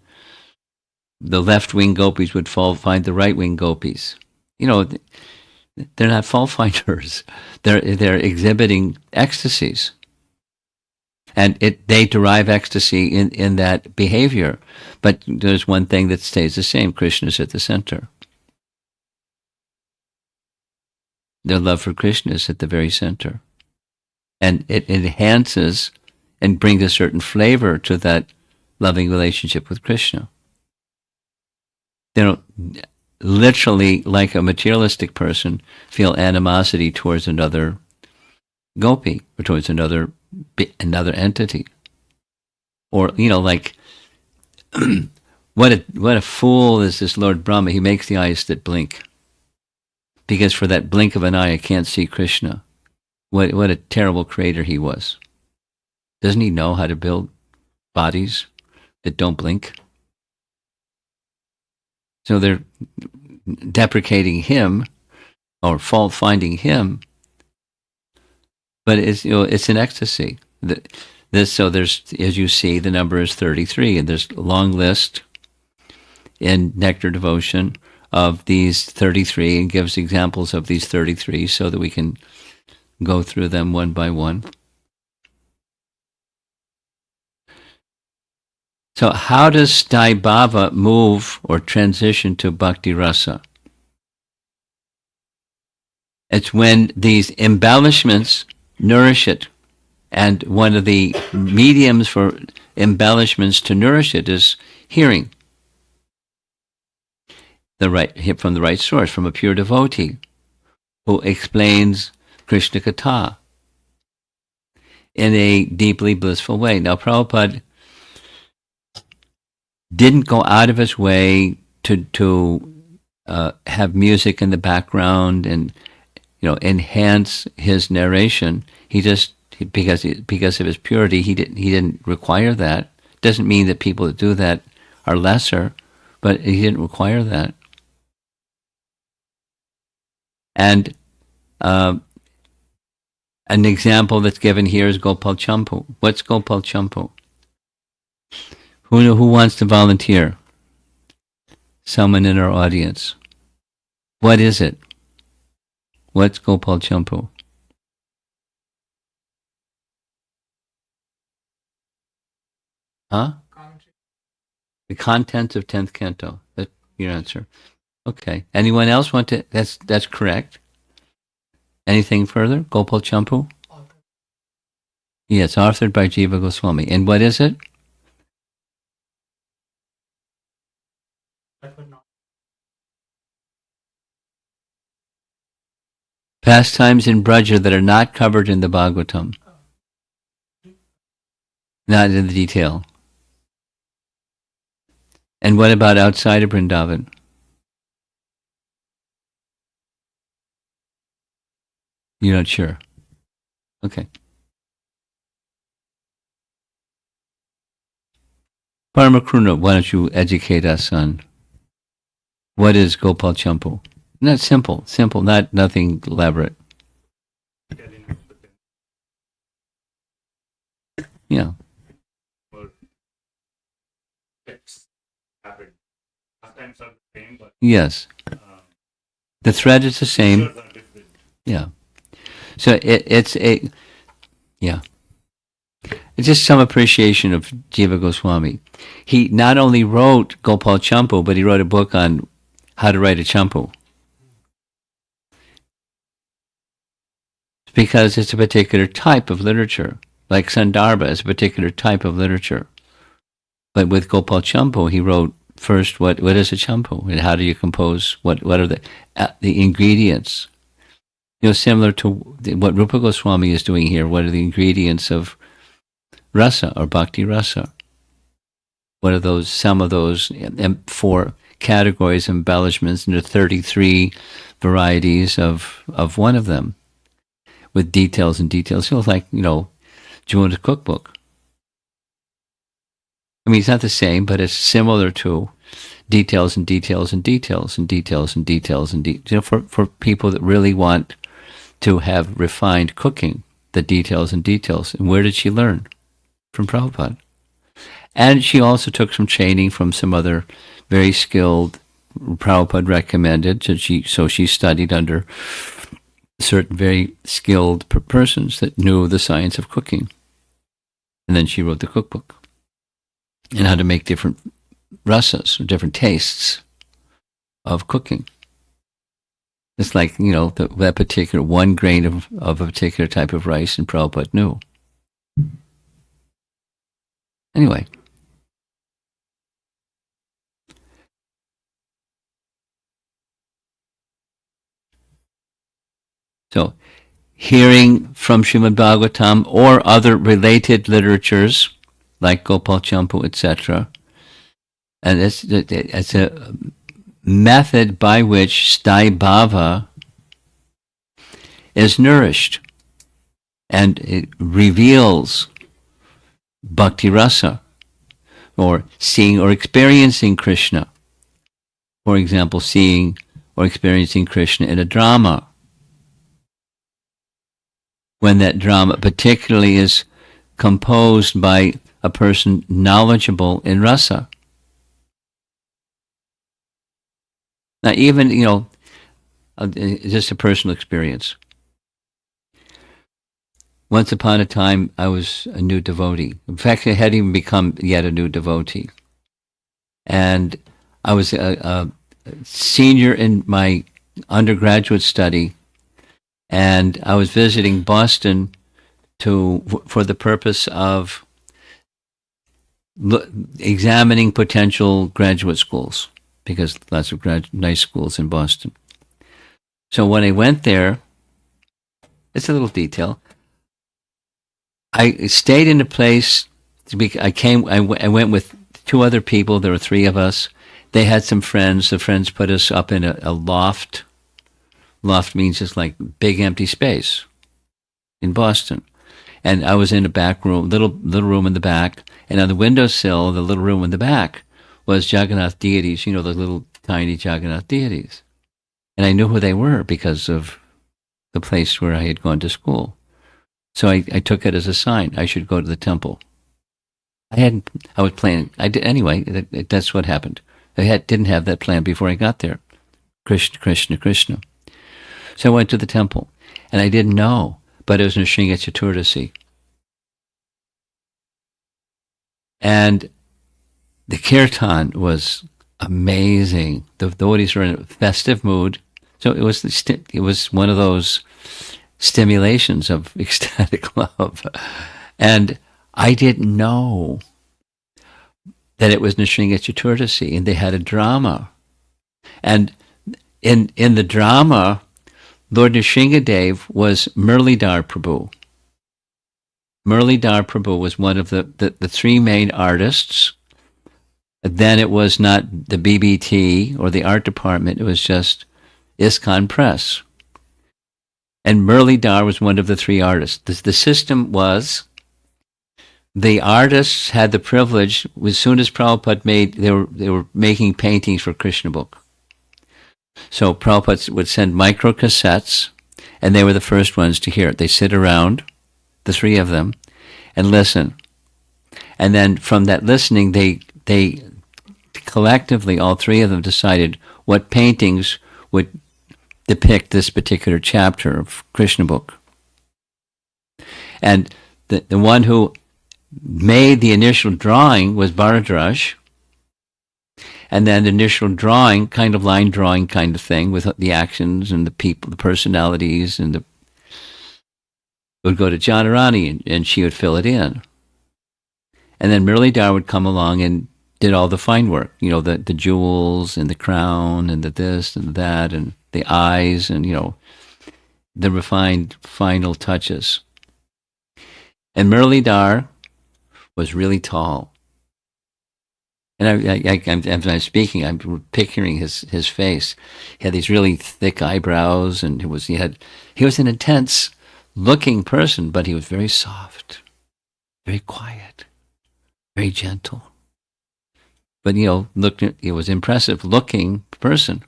[SPEAKER 1] the left-wing gopis would fault find the right-wing gopis. They're not fault finders. They're exhibiting ecstasies. And they derive ecstasy in that behavior. But there's one thing that stays the same. Krishna's at the center. Their love for Krishna is at the very center. And it enhances and brings a certain flavor to that loving relationship with Krishna. They don't literally, like a materialistic person, feel animosity towards another gopi or towards another entity. Or, like, what a fool is this Lord Brahma. He makes the eyes that blink. Because for that blink of an eye, I can't see Krishna. What a terrible creator he was. Doesn't he know how to build bodies that don't blink? So they're deprecating him or fault finding him, but it's an ecstasy. So there's, as you see, the number is 33, and there's a long list in Nectar Devotion of these 33, and gives examples of these 33 so that we can go through them one by one. So how does Staibhava move or transition to Bhakti Rasa? It's when these embellishments nourish it. And one of the mediums for embellishments to nourish it is hearing from the right source, from a pure devotee who explains Krishna Katha in a deeply blissful way. Now, Prabhupada didn't go out of his way to have music in the background and enhance his narration. He just because of his purity, he didn't require that. Doesn't mean that people that do that are lesser, but he didn't require that. And an example that's given here is Gopal Champu. What's Gopal Champu? Who wants to volunteer? Someone in our audience. What is it? What's Gopal Champu? Huh? The contents of 10th canto. That's your answer. Okay. Anyone else want to? That's correct. Anything further? Gopal Champu? Yes, authored by Jiva Goswami. And what is it? Pastimes in Braja that are not covered in the Bhagavatam. Not in the detail. And what about outside of Vrindavan? You're not sure? Okay. Paramakruna, why don't you educate us on what is Gopal Champu? Not simple, not nothing elaborate. Yeah. Yes. The thread is the same. Yeah. So it's just some appreciation of Jiva Goswami. He not only wrote Gopal Champu, but he wrote a book on how to write a champu. Because it's a particular type of literature. Like Sandarbha is a particular type of literature. But with Gopal Champu, he wrote first what is a champu and how do you compose, what are the ingredients. Similar to what Rupa Goswami is doing here. What are the ingredients of Rasa or Bhakti Rasa? What are those? Some of those 4 categories, embellishments, and there are 33 varieties of one of them, with details and details. Like Juna's cookbook. I mean, it's not the same, but it's similar to details and details and details and details and details and details. For people that really want to have refined cooking, the details and details. And where did she learn? From Prabhupada. And she also took some training from some other very skilled, Prabhupada recommended, so she studied under certain very skilled persons that knew the science of cooking. And then she wrote the cookbook and how to make different rasas, or different tastes of cooking. It's like, that particular 1 grain of a particular type of rice, and Prabhupada knew. Anyway. So, hearing from Srimad Bhagavatam or other related literatures like Gopal Champu, etc., and it's a method by which sthai bhava is nourished, and it reveals bhakti rasa, or seeing or experiencing Krishna. For example, seeing or experiencing Krishna in a drama, when that drama particularly is composed by a person knowledgeable in rasa. Now, even, just a personal experience. Once upon a time, I was a new devotee. In fact, I hadn't even become yet a new devotee. And I was a senior in my undergraduate study, and I was visiting Boston for the purpose of examining potential graduate schools, because lots of nice schools in Boston. So when I went there, it's a little detail. I stayed in a place. I went with 2 other people. There were 3 of us. They had some friends. The friends put us up in a loft. Loft means just like big empty space in Boston. And I was in a back room, little room in the back. And on the windowsill, the little room in the back, was Jagannath deities. The little tiny Jagannath deities. And I knew who they were because of the place where I had gone to school. So I took it as a sign. I should go to the temple. I was planning. I did anyway. That's what happened. I didn't have that plan before I got there. Krishna, Krishna, Krishna. So I went to the temple, and I didn't know, but it was Nrsimha Chaturdasi. And the kirtan was amazing. The devotees were in a festive mood. So it was one of those stimulations of ecstatic love. And I didn't know that it was Nrsimha Chaturdasi, and they had a drama. And in the drama, Lord Nrsimhadev was Murlidhar Prabhu. Murlidhar Prabhu was one of the 3 main artists. Then it was not the BBT or the art department, it was just ISKCON Press. And Murlidhar was one of the 3 artists. The system was, the artists had the privilege, as soon as Prabhupada they were making paintings for Krishna book. So Prabhupada would send micro cassettes, and they were the first ones to hear it. They sit around, the 3 of them, and listen. And then from that listening, they collectively, all 3 of them, decided what paintings would depict this particular chapter of Krishna book. And the one who made the initial drawing was Bharadraj. And then the initial drawing, kind of line drawing kind of thing, with the actions and the people, the personalities, and it would go to Janarani, and she would fill it in. And then Murlidhar would come along and did all the fine work, the jewels and the crown and the this and that and the eyes and, the refined final touches. And Murlidhar was really tall. And as I'm speaking, I'm picturing his face. He had these really thick eyebrows, and he was an intense looking person, but he was very soft, very quiet, very gentle. But he was impressive looking person.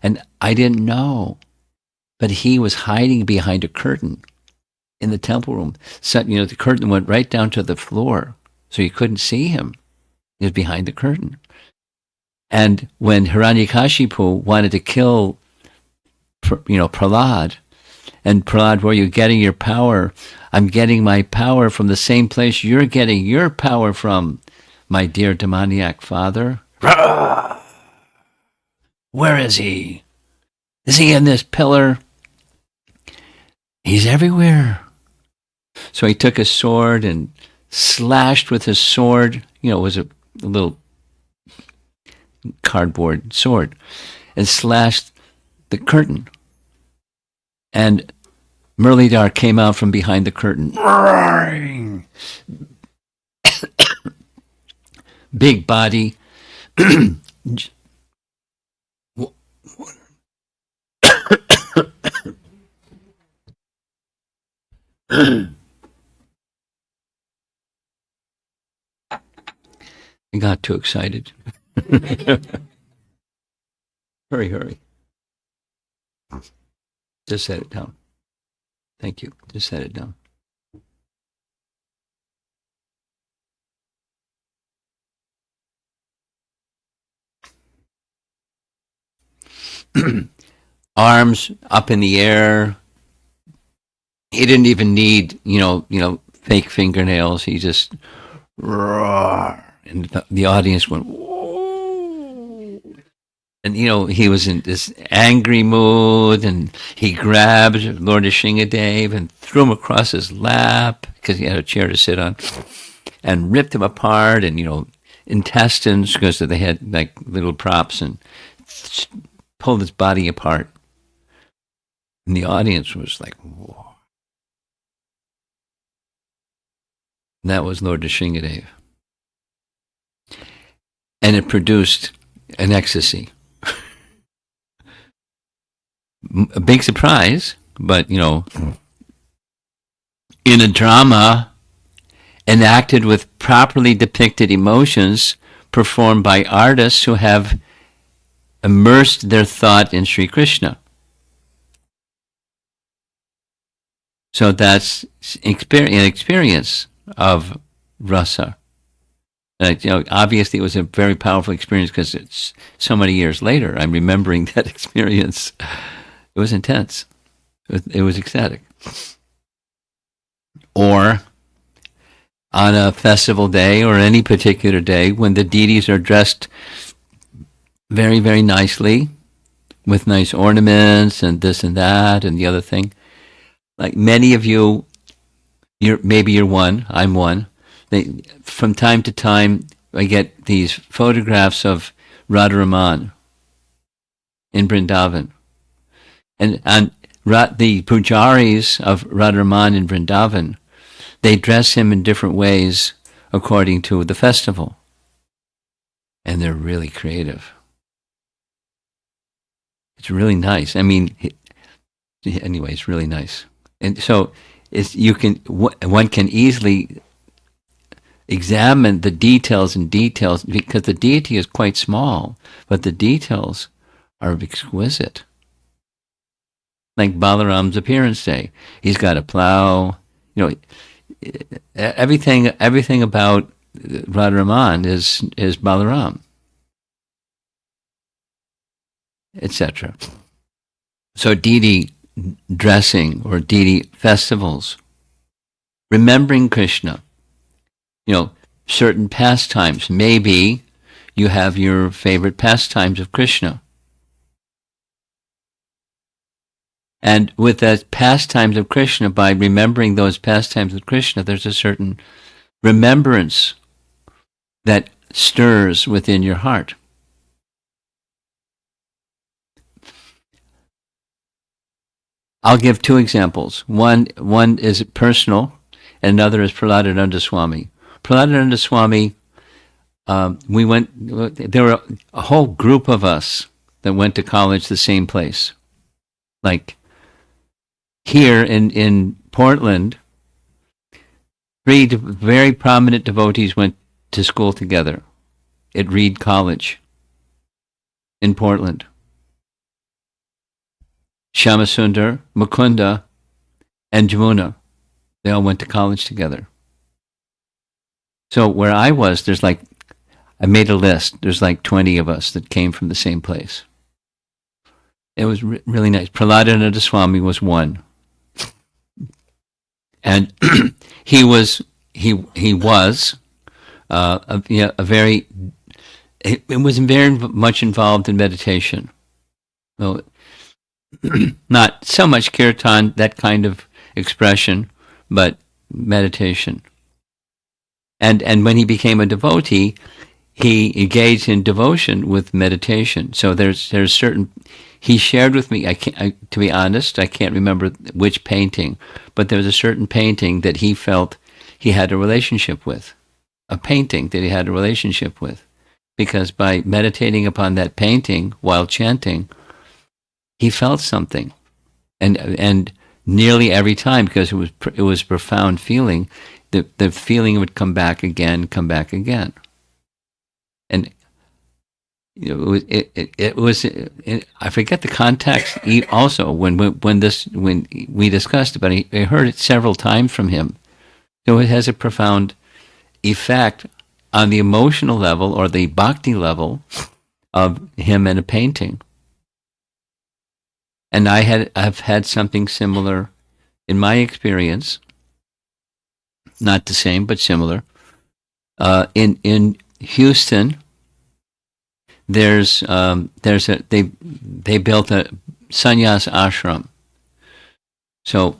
[SPEAKER 1] And I didn't know, but he was hiding behind a curtain in the temple room. So, the curtain went right down to the floor, so you couldn't see him. He was behind the curtain. And when Hiranyakashipu wanted to kill, Prahlad, and Prahlad, where are you getting your power? I'm getting my power from the same place you're getting your power from, my dear demoniac father. Where is he? Is he in this pillar? He's everywhere. So he took his sword and slashed with his sword. It was a little cardboard sword, and slashed the curtain. And Murlidhar came out from behind the curtain. Big body. I got too excited. Hurry. Just set it down. Thank you. Just set it down. Arms up in the air. He didn't even need, fake fingernails. He just roar, and the audience went, whoa. And he was in this angry mood, and he grabbed Lord Nrsingadev and threw him across his lap because he had a chair to sit on, and ripped him apart, and intestines, because they had like little props, and pulled his body apart. And the audience was like, whoa. And that was Lord Nrsingadev. And it produced an ecstasy. A big surprise, but, in a drama enacted with properly depicted emotions performed by artists who have immersed their thought in Sri Krishna. So that's an experience of rasa. Obviously it was a very powerful experience because it's so many years later. I'm remembering that experience. It was intense. It was ecstatic. Or on a festival day or any particular day when the deities are dressed very, very nicely with nice ornaments and this and that and the other thing. Like many of you, maybe you're one, I'm one. From time to time, I get these photographs of Radharaman in Vrindavan. And the pujaris of Radharaman in Vrindavan, they dress him in different ways according to the festival. And they're really creative. It's really nice. I mean, anyway, it's really nice. And so one can easily examine the details because the deity is quite small, but the details are exquisite. Like Balaram's appearance day. He's got a plow. Everything about Radharaman is Balaram, etc. So deity dressing or deity festivals, remembering Krishna, certain pastimes. Maybe you have your favorite pastimes of Krishna. And with the pastimes of Krishna, by remembering those pastimes of Krishna, there's a certain remembrance that stirs within your heart. I'll give two examples. One is personal, and another is Prahladananda Swami. Prahladananda Swami, there were a whole group of us that went to college the same place. Like here in Portland, 3 very prominent devotees went to school together at Reed College in Portland. Shyamasundar, Mukunda, and Jamuna. They all went to college together. So where I was, I made a list. There's 20 of us that came from the same place. It was really nice. Prahladananda Swami was one. And he was very much involved in meditation. So Not so much kirtan, that kind of expression, but meditation. And when he became a devotee, he engaged in devotion with meditation. So there's certain. He shared with me. To be honest, I can't remember which painting, but there was a certain painting that he felt he had a relationship with, a painting that he had a relationship with, because by meditating upon that painting while chanting, he felt something, and nearly every time, because it was profound feeling, the feeling would come back again, and it was I forget the context. Also, when we discussed about it, I heard it several times from him. So it has a profound effect on the emotional level or the bhakti level of him in a painting. And I've had something similar in my experience, not the same but similar. In Houston, they built a sannyas ashram. So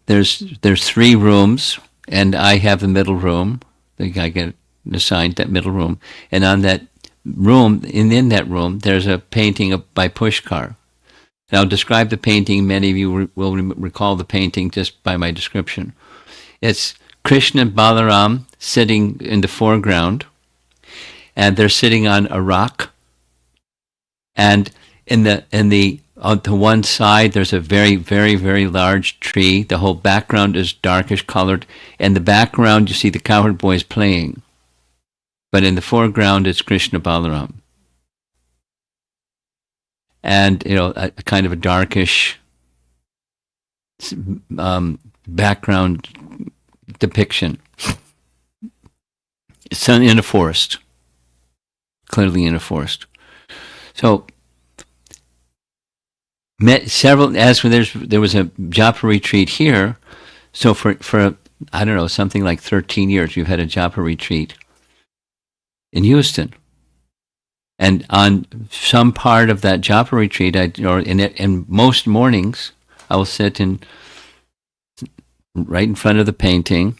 [SPEAKER 1] there's 3 rooms, and I have the middle room. I get assigned that middle room, and on that room, in that room, there's a painting by Pushkar. And I'll describe the painting. Many of you will recall the painting just by my description. It's Krishna and Balaram sitting in the foreground, and they're sitting on a rock. And on the one side, there's a very, very, very large tree. The whole background is darkish colored. In the background, you see the cowherd boys playing. But in the foreground, it's Krishna Balaram. And, a kind of a darkish background depiction. It's in a forest. Clearly in a forest. So, there was a japa retreat here. So for I don't know, something like 13 years, we've had a japa retreat in Houston. And on some part of that japa retreat, in most mornings, I will sit right in front of the painting,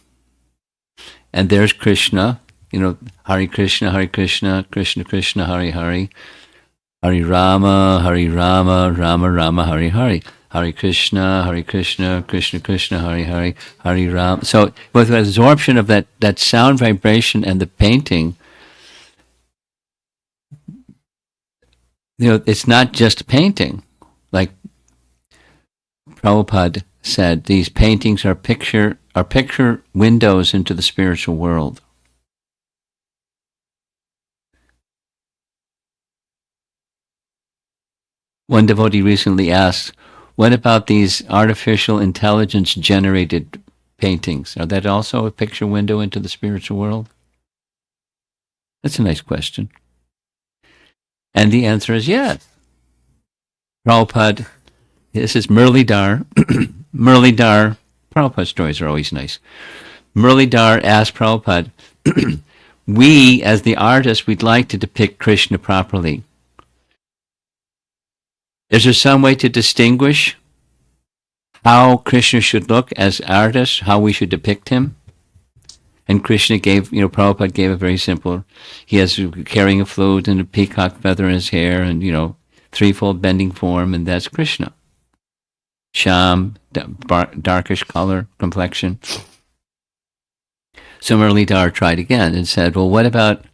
[SPEAKER 1] and there's Krishna. Hare Krishna, Krishna Krishna, Hare Hare. Hare Rama, Rama Rama, Hare Hare. Hare Krishna, Krishna Krishna, Hare Hare. Hare Rama. So with the absorption of that sound vibration and the painting, it's not just a painting. Like Prabhupada said, these paintings are picture windows into the spiritual world. One devotee recently asked, what about these artificial intelligence generated paintings? Are that also a picture window into the spiritual world? That's a nice question. And the answer is yes. Prabhupada, this is Murlidhar. Murlidhar, Prabhupada's stories are always nice. Murlidhar asked Prabhupada, we as the artists, we'd like to depict Krishna properly. Is there some way to distinguish how Krishna should look as artists, how we should depict him? And Prabhupada gave a very simple, he has carrying a flute and a peacock feather in his hair and, threefold bending form, and that's Krishna. Sham, darkish color, complexion. So Murlidhar tried again and said, well, what about,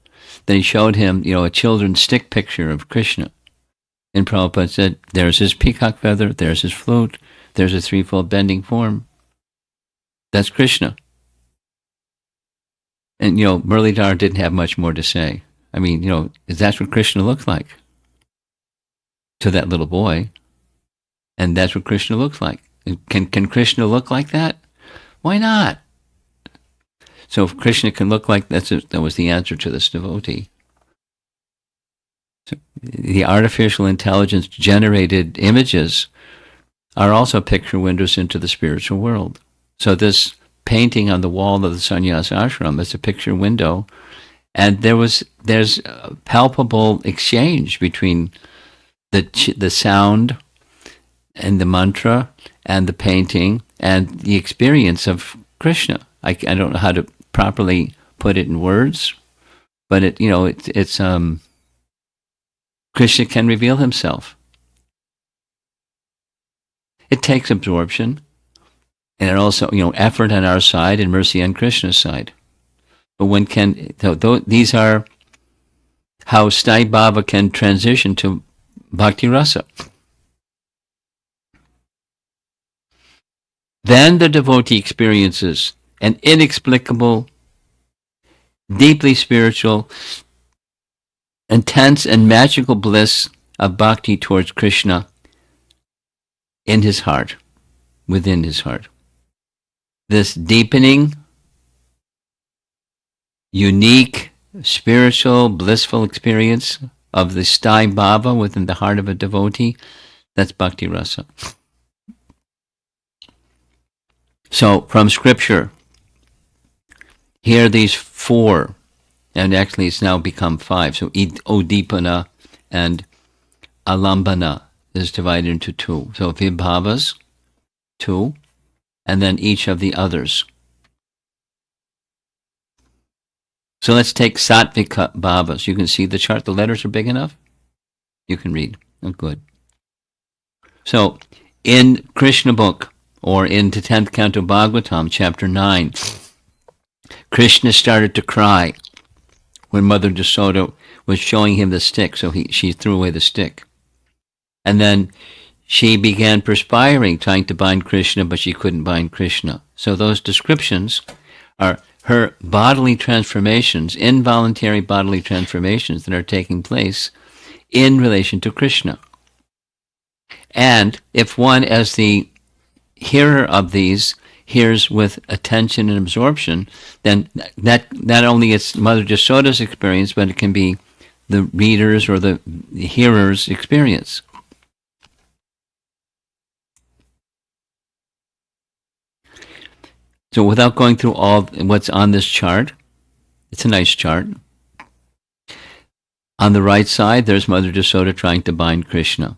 [SPEAKER 1] then he showed him, a children's stick picture of Krishna. And Prabhupada said, there's his peacock feather, there's his flute, there's a threefold bending form. That's Krishna. And, Murlidhar didn't have much more to say. I mean, that's what Krishna looked like to that little boy. And that's what Krishna looks like. Can Krishna look like that? Why not? So if Krishna can look like that was the answer to this devotee. So the artificial intelligence generated images are also picture windows into the spiritual world. So this painting on the wall of the sannyas ashram is a picture window, and there's a palpable exchange between the sound, and the mantra and the painting and the experience of Krishna. I don't know how to properly put it in words, but it's Krishna can reveal himself. It takes absorption, and it also effort on our side and mercy on Krishna's side. But these are how Sthai Bhava can transition to Bhakti Rasa. Then the devotee experiences an inexplicable, deeply spiritual, intense and magical bliss of bhakti towards Krishna in his heart, within his heart. This deepening, unique, spiritual, blissful experience of the Sthai Bhava within the heart of a devotee, that's Bhakti Rasa. So, from Scripture, here are these four, and actually it's now become five. So, Udipana and Alambana is divided into two. So, Vibhavas, two, and then each of the others. So let's take Sattvika Bhavas. You can see the chart. The letters are big enough? You can read. Oh, good. So, in Krishna book, or in the 10th canto Bhagavatam, chapter 9, Krishna started to cry when Mother Yasoda was showing him the stick, so she threw away the stick. And then she began perspiring, trying to bind Krishna, but she couldn't bind Krishna. So those descriptions are her bodily transformations, involuntary bodily transformations that are taking place in relation to Krishna. And if one, as the hearer of these, hears with attention and absorption, then that not only it's Mother Yasoda's experience, but it can be the reader's or the hearer's experience. So without going through all what's on this chart, it's a nice chart. On the right side, there's Mother Yasoda trying to bind Krishna.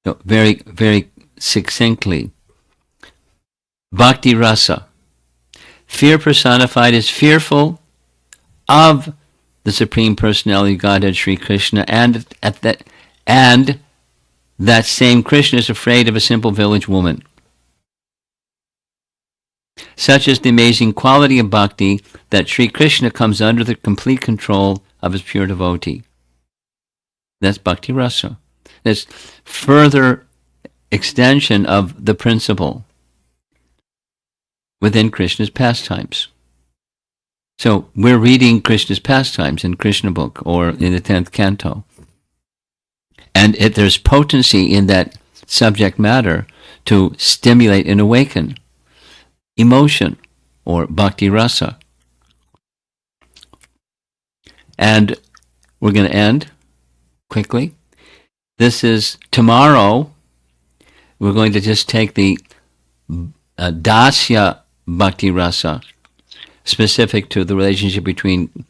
[SPEAKER 1] So very, very succinctly, Bhakti Rasa. Fear personified is fearful of the Supreme Personality of Godhead, Sri Krishna, and that same Krishna is afraid of a simple village woman. Such is the amazing quality of bhakti that Sri Krishna comes under the complete control of his pure devotee. That's Bhakti Rasa. That's further extension of the principle within Krishna's pastimes. So we're reading Krishna's pastimes in Krishna book or in the 10th canto. And there's potency in that subject matter to stimulate and awaken emotion or Bhakti Rasa. And we're going to end quickly. This is tomorrow. We're going to just take the Dasya Bhakti Rasa, specific to the relationship between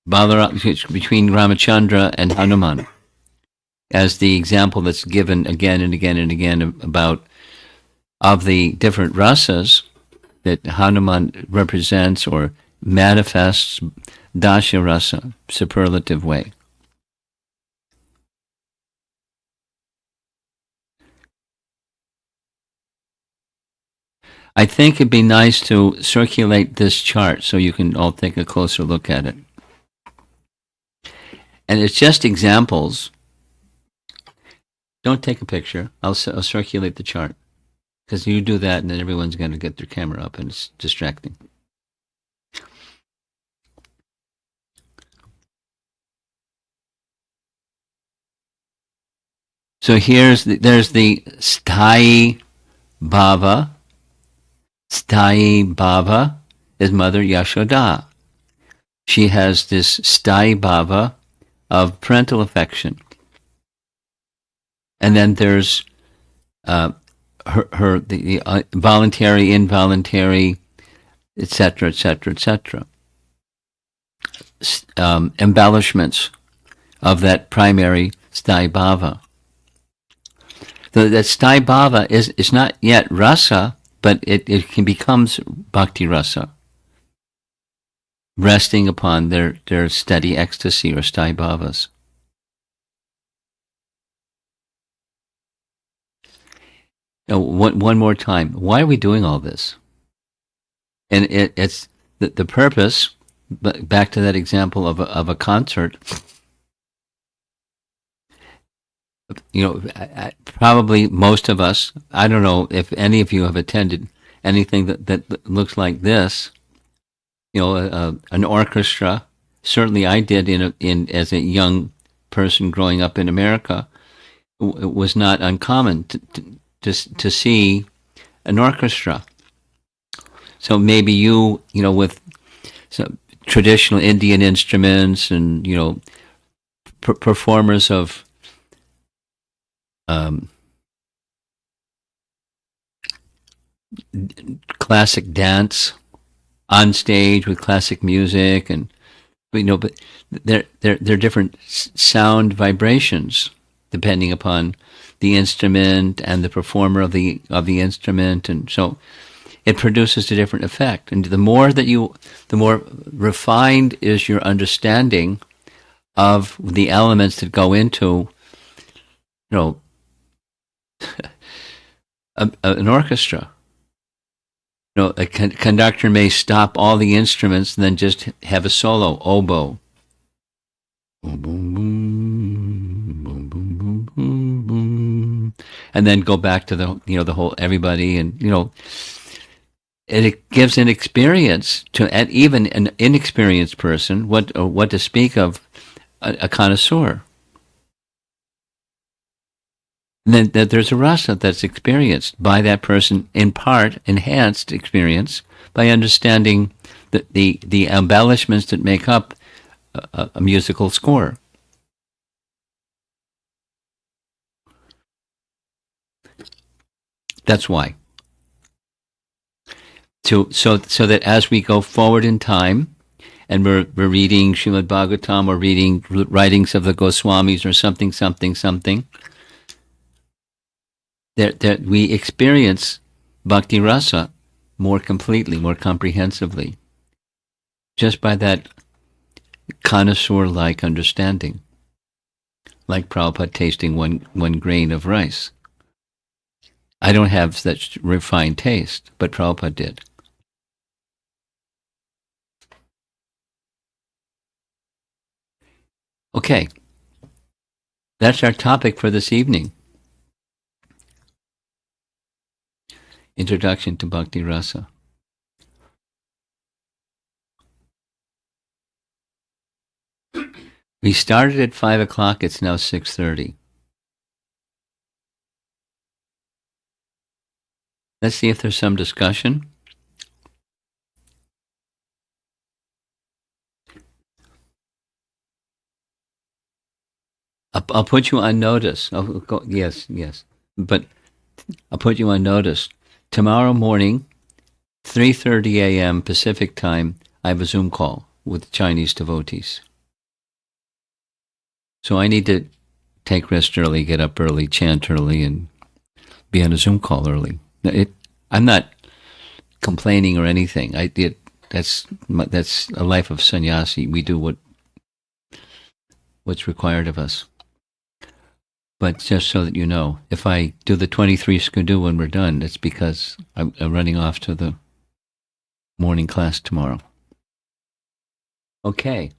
[SPEAKER 1] Ramachandra and Hanuman, as the example that's given again and again and again about of the different rasas that Hanuman represents or manifests Dasya Rasa, superlative way. I think it'd be nice to circulate this chart so you can all take a closer look at it. And it's just examples. Don't take a picture. I'll circulate the chart. Because you do that and then everyone's going to get their camera up and it's distracting. So there's the Sthai Bhava. Sthai Bhava is Mother Yashoda. She has this Sthai Bhava of parental affection. And then there's the voluntary, involuntary, etc., etc., etc. Embellishments of that primary Sthai Bhava. that sthai bhava is not yet rasa, but it can becomes bhakti rasa, resting upon their steady ecstasy or sthai bhavas. Now, one more time. Why are we doing all this? And it's the purpose. But back to that example of a concert. Probably most of us. I don't know if any of you have attended anything that looks like this. An orchestra. Certainly, I did in as a young person growing up in America. It was not uncommon to see an orchestra. So maybe with some traditional Indian instruments and performers of classic dance on stage with classic music, and but they're different sound vibrations depending upon the instrument and the performer of the instrument, and so it produces a different effect. And the more refined is your understanding of the elements that go into, an orchestra. A conductor may stop all the instruments and then just have a solo oboe. Boom, boom, boom, boom, boom, boom, boom, boom, and then go back to the whole everybody, and it gives an experience to even an inexperienced person. What to speak of a connoisseur? And then there's a rasa that's experienced by that person, in part enhanced experience by understanding the embellishments that make up a musical score. That's why. So that as we go forward in time, and we're reading Srimad Bhagavatam or reading writings of the Goswamis or something, that we experience bhakti rasa more completely, more comprehensively, just by that connoisseur-like understanding, like Prabhupada tasting one grain of rice. I don't have such refined taste, but Prabhupada did. Okay, that's our topic for this evening. Introduction to Bhakti Rasa. We started at 5 o'clock. It's now 6:30. Let's see if there's some discussion. I'll put you on notice. Yes. But I'll put you on notice. Tomorrow morning, 3:30 a.m. Pacific time, I have a Zoom call with Chinese devotees. So I need to take rest early, get up early, chant early, and be on a Zoom call early. I'm not complaining or anything. That's a life of sannyasi. We do what's required of us. But just so that you know, if I do the 23 skidoo when we're done, it's because I'm running off to the morning class tomorrow. Okay.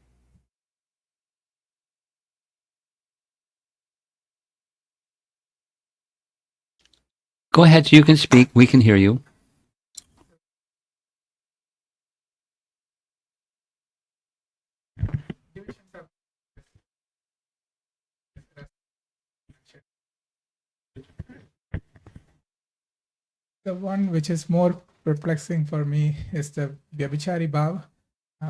[SPEAKER 1] Go ahead, you can speak. We can hear you.
[SPEAKER 2] The one which is more perplexing for me is the Vyabhichari Bhav,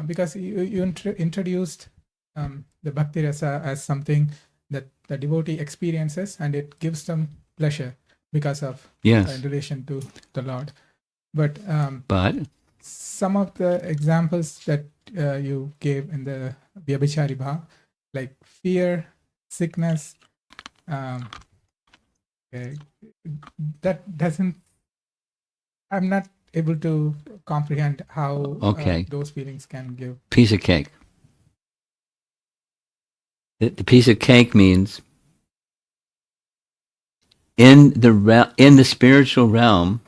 [SPEAKER 2] because you introduced the Bhakti Rasa as something that the devotee experiences and it gives them pleasure because of in relation to the Lord. But some of the examples that you gave in the Vyabhichari Bhav, like fear, sickness, Okay. That doesn't, I'm not able to comprehend how
[SPEAKER 1] Okay.
[SPEAKER 2] those feelings can give.
[SPEAKER 1] Piece of cake. The piece of cake means in the spiritual realm.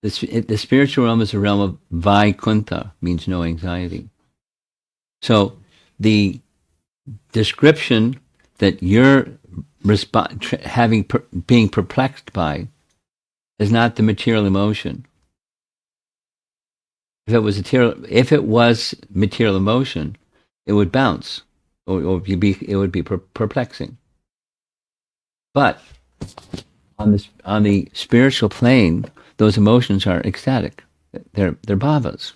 [SPEAKER 1] The spiritual realm is a realm of Vaikuntha, means no anxiety. So the description that you're being perplexed by is not the material emotion. If it was material emotion, it would bounce, or it would be perplexing. But on the spiritual plane, those emotions are ecstatic. They're bhavas,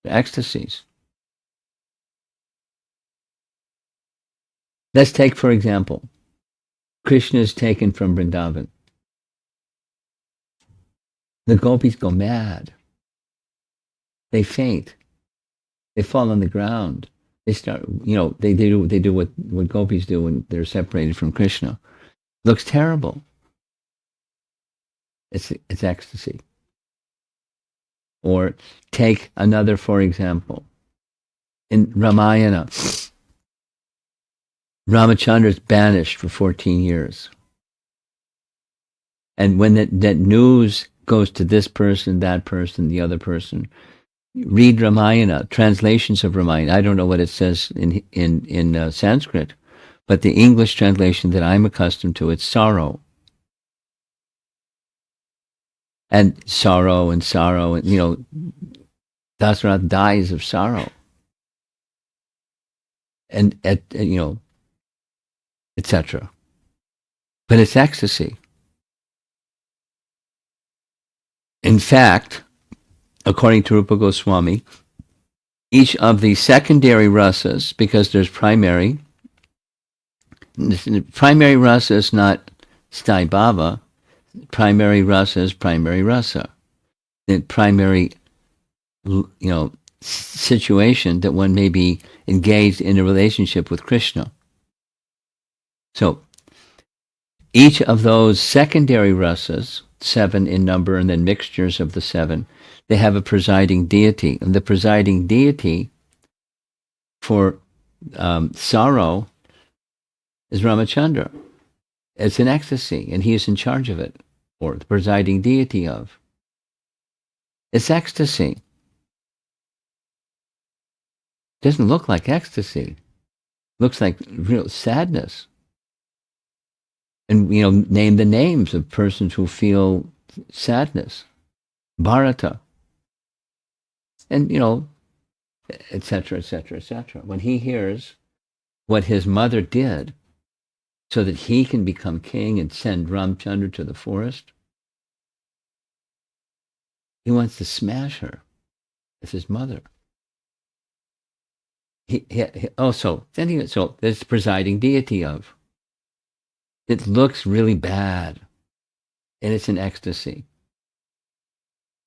[SPEAKER 1] they're ecstasies. Let's take, for example, Krishna is taken from Vrindavan. The gopis go mad. They faint. They fall on the ground. They start, they do what gopis do when they're separated from Krishna. Looks terrible. It's ecstasy. Or take another, for example. In Ramayana, Ramachandra is banished for 14 years. And when that news goes to this person, that person, the other person, read Ramayana, translations of Ramayana. I don't know what it says in Sanskrit, but the English translation that I'm accustomed to, it's sorrow. And sorrow, and Dasarath dies of sorrow. And etc. But it's ecstasy. In fact, according to Rupa Goswami, each of the secondary rasas, because there's primary rasa is not sthai bhava, primary rasa is primary rasa. The primary, situation that one may be engaged in a relationship with Krishna. So, each of those secondary rasas, 7 in number and then mixtures of the 7, they have a presiding deity. And the presiding deity for sorrow is Ramachandra. It's an ecstasy, and he is in charge of it, or the presiding deity of. It's ecstasy. Doesn't look like ecstasy. Looks like real sadness. And, name the names of persons who feel sadness. Bharata. And, etc., etc., etc. When he hears what his mother did so that he can become king and send Ramchandra to the forest, he wants to smash her as his mother. So there's the presiding deity of. It looks really bad, and it's an ecstasy.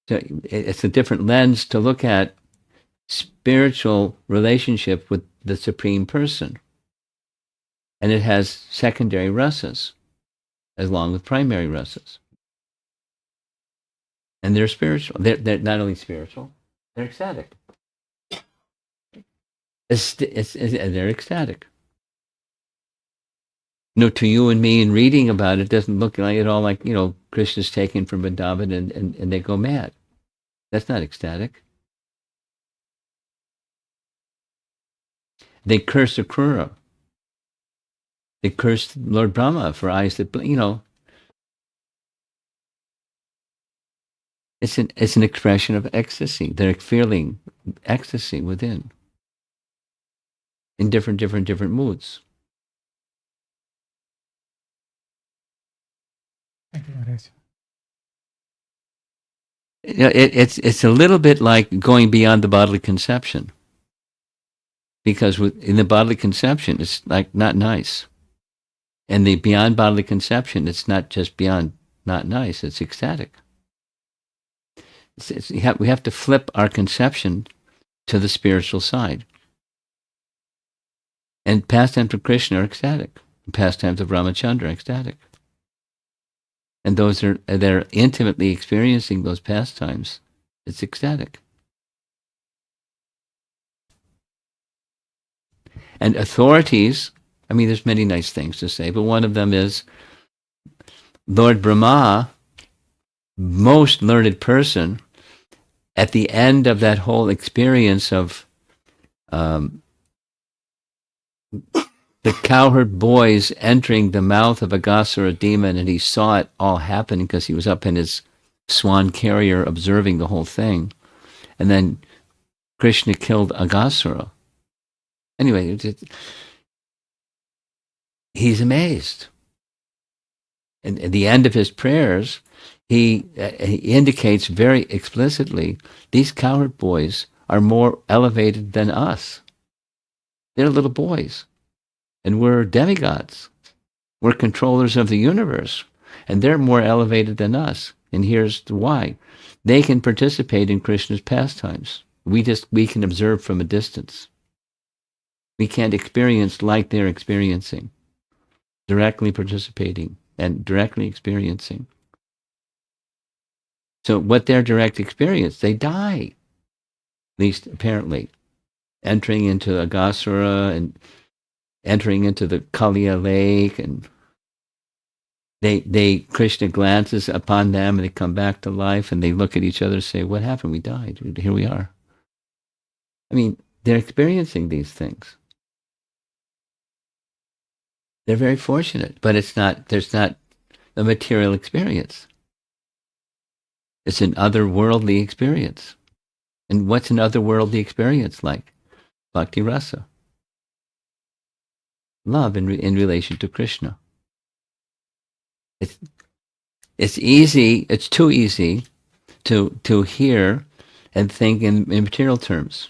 [SPEAKER 1] So it's a different lens to look at spiritual relationship with the Supreme Person. And it has secondary rasas, along with primary rasas. And they're spiritual. They're not only spiritual, they're ecstatic. They're ecstatic. To you and me in reading about it, doesn't look like at all like, Krishna's taken from Vrindavan and they go mad. That's not ecstatic. They curse Akrura. They cursed Lord Brahma for eyes that, it's an expression of ecstasy. They're feeling ecstasy within, in different moods.
[SPEAKER 2] Thank you, Maharaj.
[SPEAKER 1] It's a little bit like going beyond the bodily conception, because in the bodily conception, it's like not nice. And the beyond bodily conception, it's not just beyond not nice, it's ecstatic. We have to flip our conception to the spiritual side. And pastimes of Krishna are ecstatic. Pastimes of Ramachandra are ecstatic. and those that are intimately experiencing those pastimes, it's ecstatic. And authorities, I mean, there's many nice things to say, but one of them is Lord Brahma, most learned person, at the end of that whole experience of the cowherd boys entering the mouth of Aghasura demon, and he saw it all happen because he was up in his swan carrier observing the whole thing. And then Krishna killed Aghasura. Anyway, he's amazed. And at the end of his prayers, he indicates very explicitly, these cowherd boys are more elevated than us. They're little boys. And we're demigods. We're controllers of the universe. And they're more elevated than us. And here's why. They can participate in Krishna's pastimes. We can observe from a distance. We can't experience like they're experiencing. Directly participating and directly experiencing. So what their direct experience, they die. At least apparently. Entering into Aghasura and entering into the Kaliya lake, and they Krishna glances upon them and they come back to life and they look at each other and say, what happened? We died. Here we are. I mean, they're experiencing these things. They're very fortunate, but there's not a material experience. It's an otherworldly experience. And what's an otherworldly experience like? Bhakti Rasa. Love in relation to Krishna. It's easy, it's too easy to hear and think in material terms.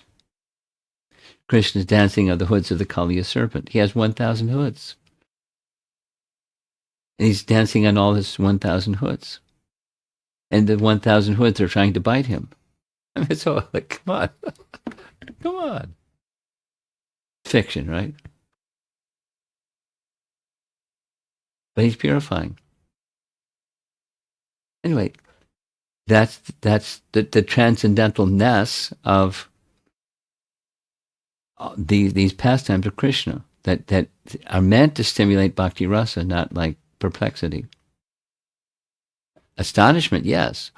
[SPEAKER 1] Krishna's dancing on the hoods of the Kaliya serpent. He has 1,000 hoods. And he's dancing on all his 1,000 hoods. And the 1,000 hoods are trying to bite him. I mean, it's all like, come on. Come on. Fiction, right? But he's purifying. Anyway, that's the transcendentalness of these pastimes of Krishna that are meant to stimulate bhakti rasa, not like perplexity. Astonishment, yes,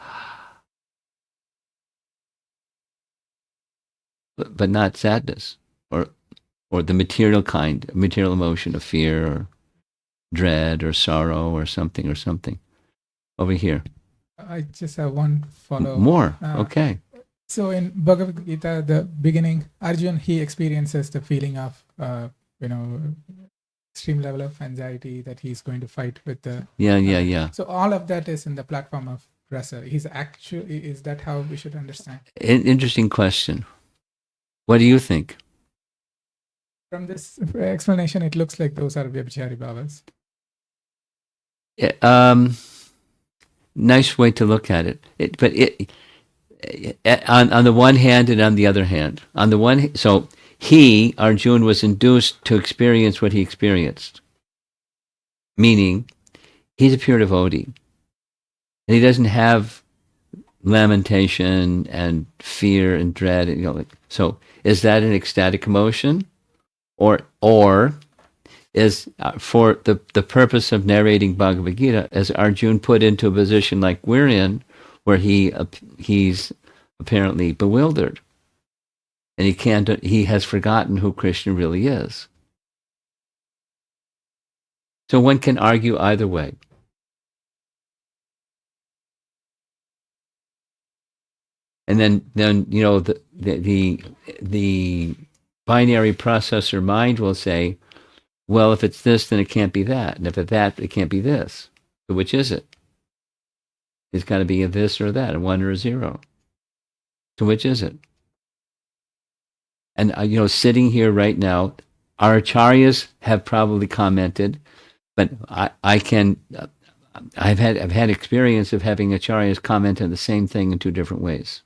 [SPEAKER 1] but not sadness or the material kind, material emotion of fear or dread or sorrow or something. Over here.
[SPEAKER 2] I just have one follow.
[SPEAKER 1] More, okay.
[SPEAKER 2] So in Bhagavad Gita, the beginning, Arjun, he experiences the feeling of, extreme level of anxiety that he's going to fight with the...
[SPEAKER 1] Yeah.
[SPEAKER 2] So all of that is in the platform of Rasa. Is that how we should understand?
[SPEAKER 1] Interesting question. What do you think?
[SPEAKER 2] From this explanation, it looks like those are Vyabhichari Bhavas.
[SPEAKER 1] Nice way to look at it. But on the one hand and on the other hand. On the one, so he, Arjun, was induced to experience what he experienced. Meaning, he's a pure devotee. And he doesn't have lamentation and fear and dread. So is that an ecstatic emotion? Or is for the purpose of narrating Bhagavad Gita, as Arjun put into a position like we're in, where he's apparently bewildered, and he has forgotten who Krishna really is. So one can argue either way. And then the binary processor mind will say, well, if it's this, then it can't be that. And if it's that, it can't be this. So which is it? It's got to be a this or that, a 1 or a 0. So which is it? And, sitting here right now, our acharyas have probably commented, but I've had experience of having acharyas comment on the same thing in 2 different ways.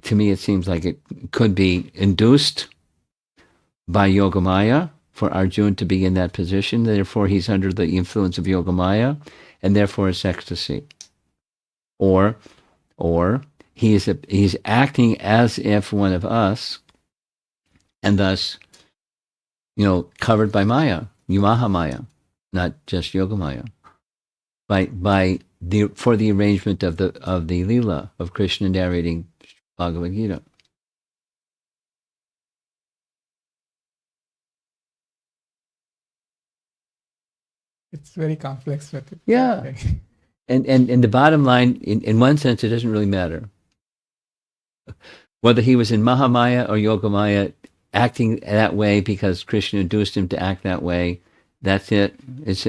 [SPEAKER 1] To me, it seems like it could be induced by Yogamaya for Arjuna to be in that position. Therefore, he's under the influence of Yogamaya, and therefore it's ecstasy. Or he's acting as if one of us, and thus, covered by Maya, Mahamaya, not just Yogamaya, for the arrangement of the Leela of Krishna narrating Bhagavad Gita.
[SPEAKER 2] It's very complex. But
[SPEAKER 1] Yeah. And the bottom line, in one sense, it doesn't really matter. Whether he was in Mahamaya or Yogamaya, acting that way because Krishna induced him to act that way, that's it. It's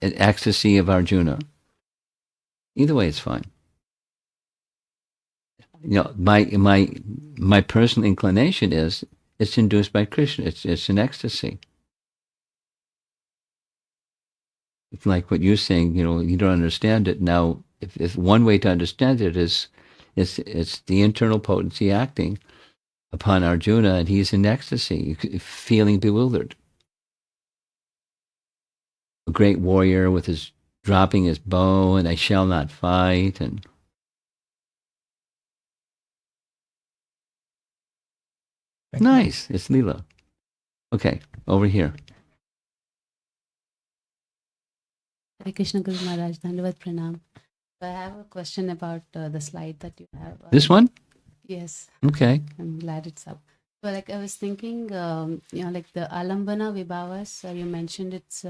[SPEAKER 1] an ecstasy of Arjuna. Either way, it's fine. My personal inclination is it's induced by Krishna. It's an ecstasy. It's like what you're saying. You don't understand it now. If one way to understand it is, it's the internal potency acting upon Arjuna, and he's in ecstasy, feeling bewildered. A great warrior with his dropping his bow, and I shall not fight, and nice. It's Leela. Okay, over here.
[SPEAKER 3] Hare Krishna Guru Maharaj, Dandavat Pranam. So I have a question about the slide that you have.
[SPEAKER 1] This one?
[SPEAKER 3] Yes.
[SPEAKER 1] Okay.
[SPEAKER 3] I'm glad it's up. So I was thinking, like the Alambana Vibhavas, you mentioned it's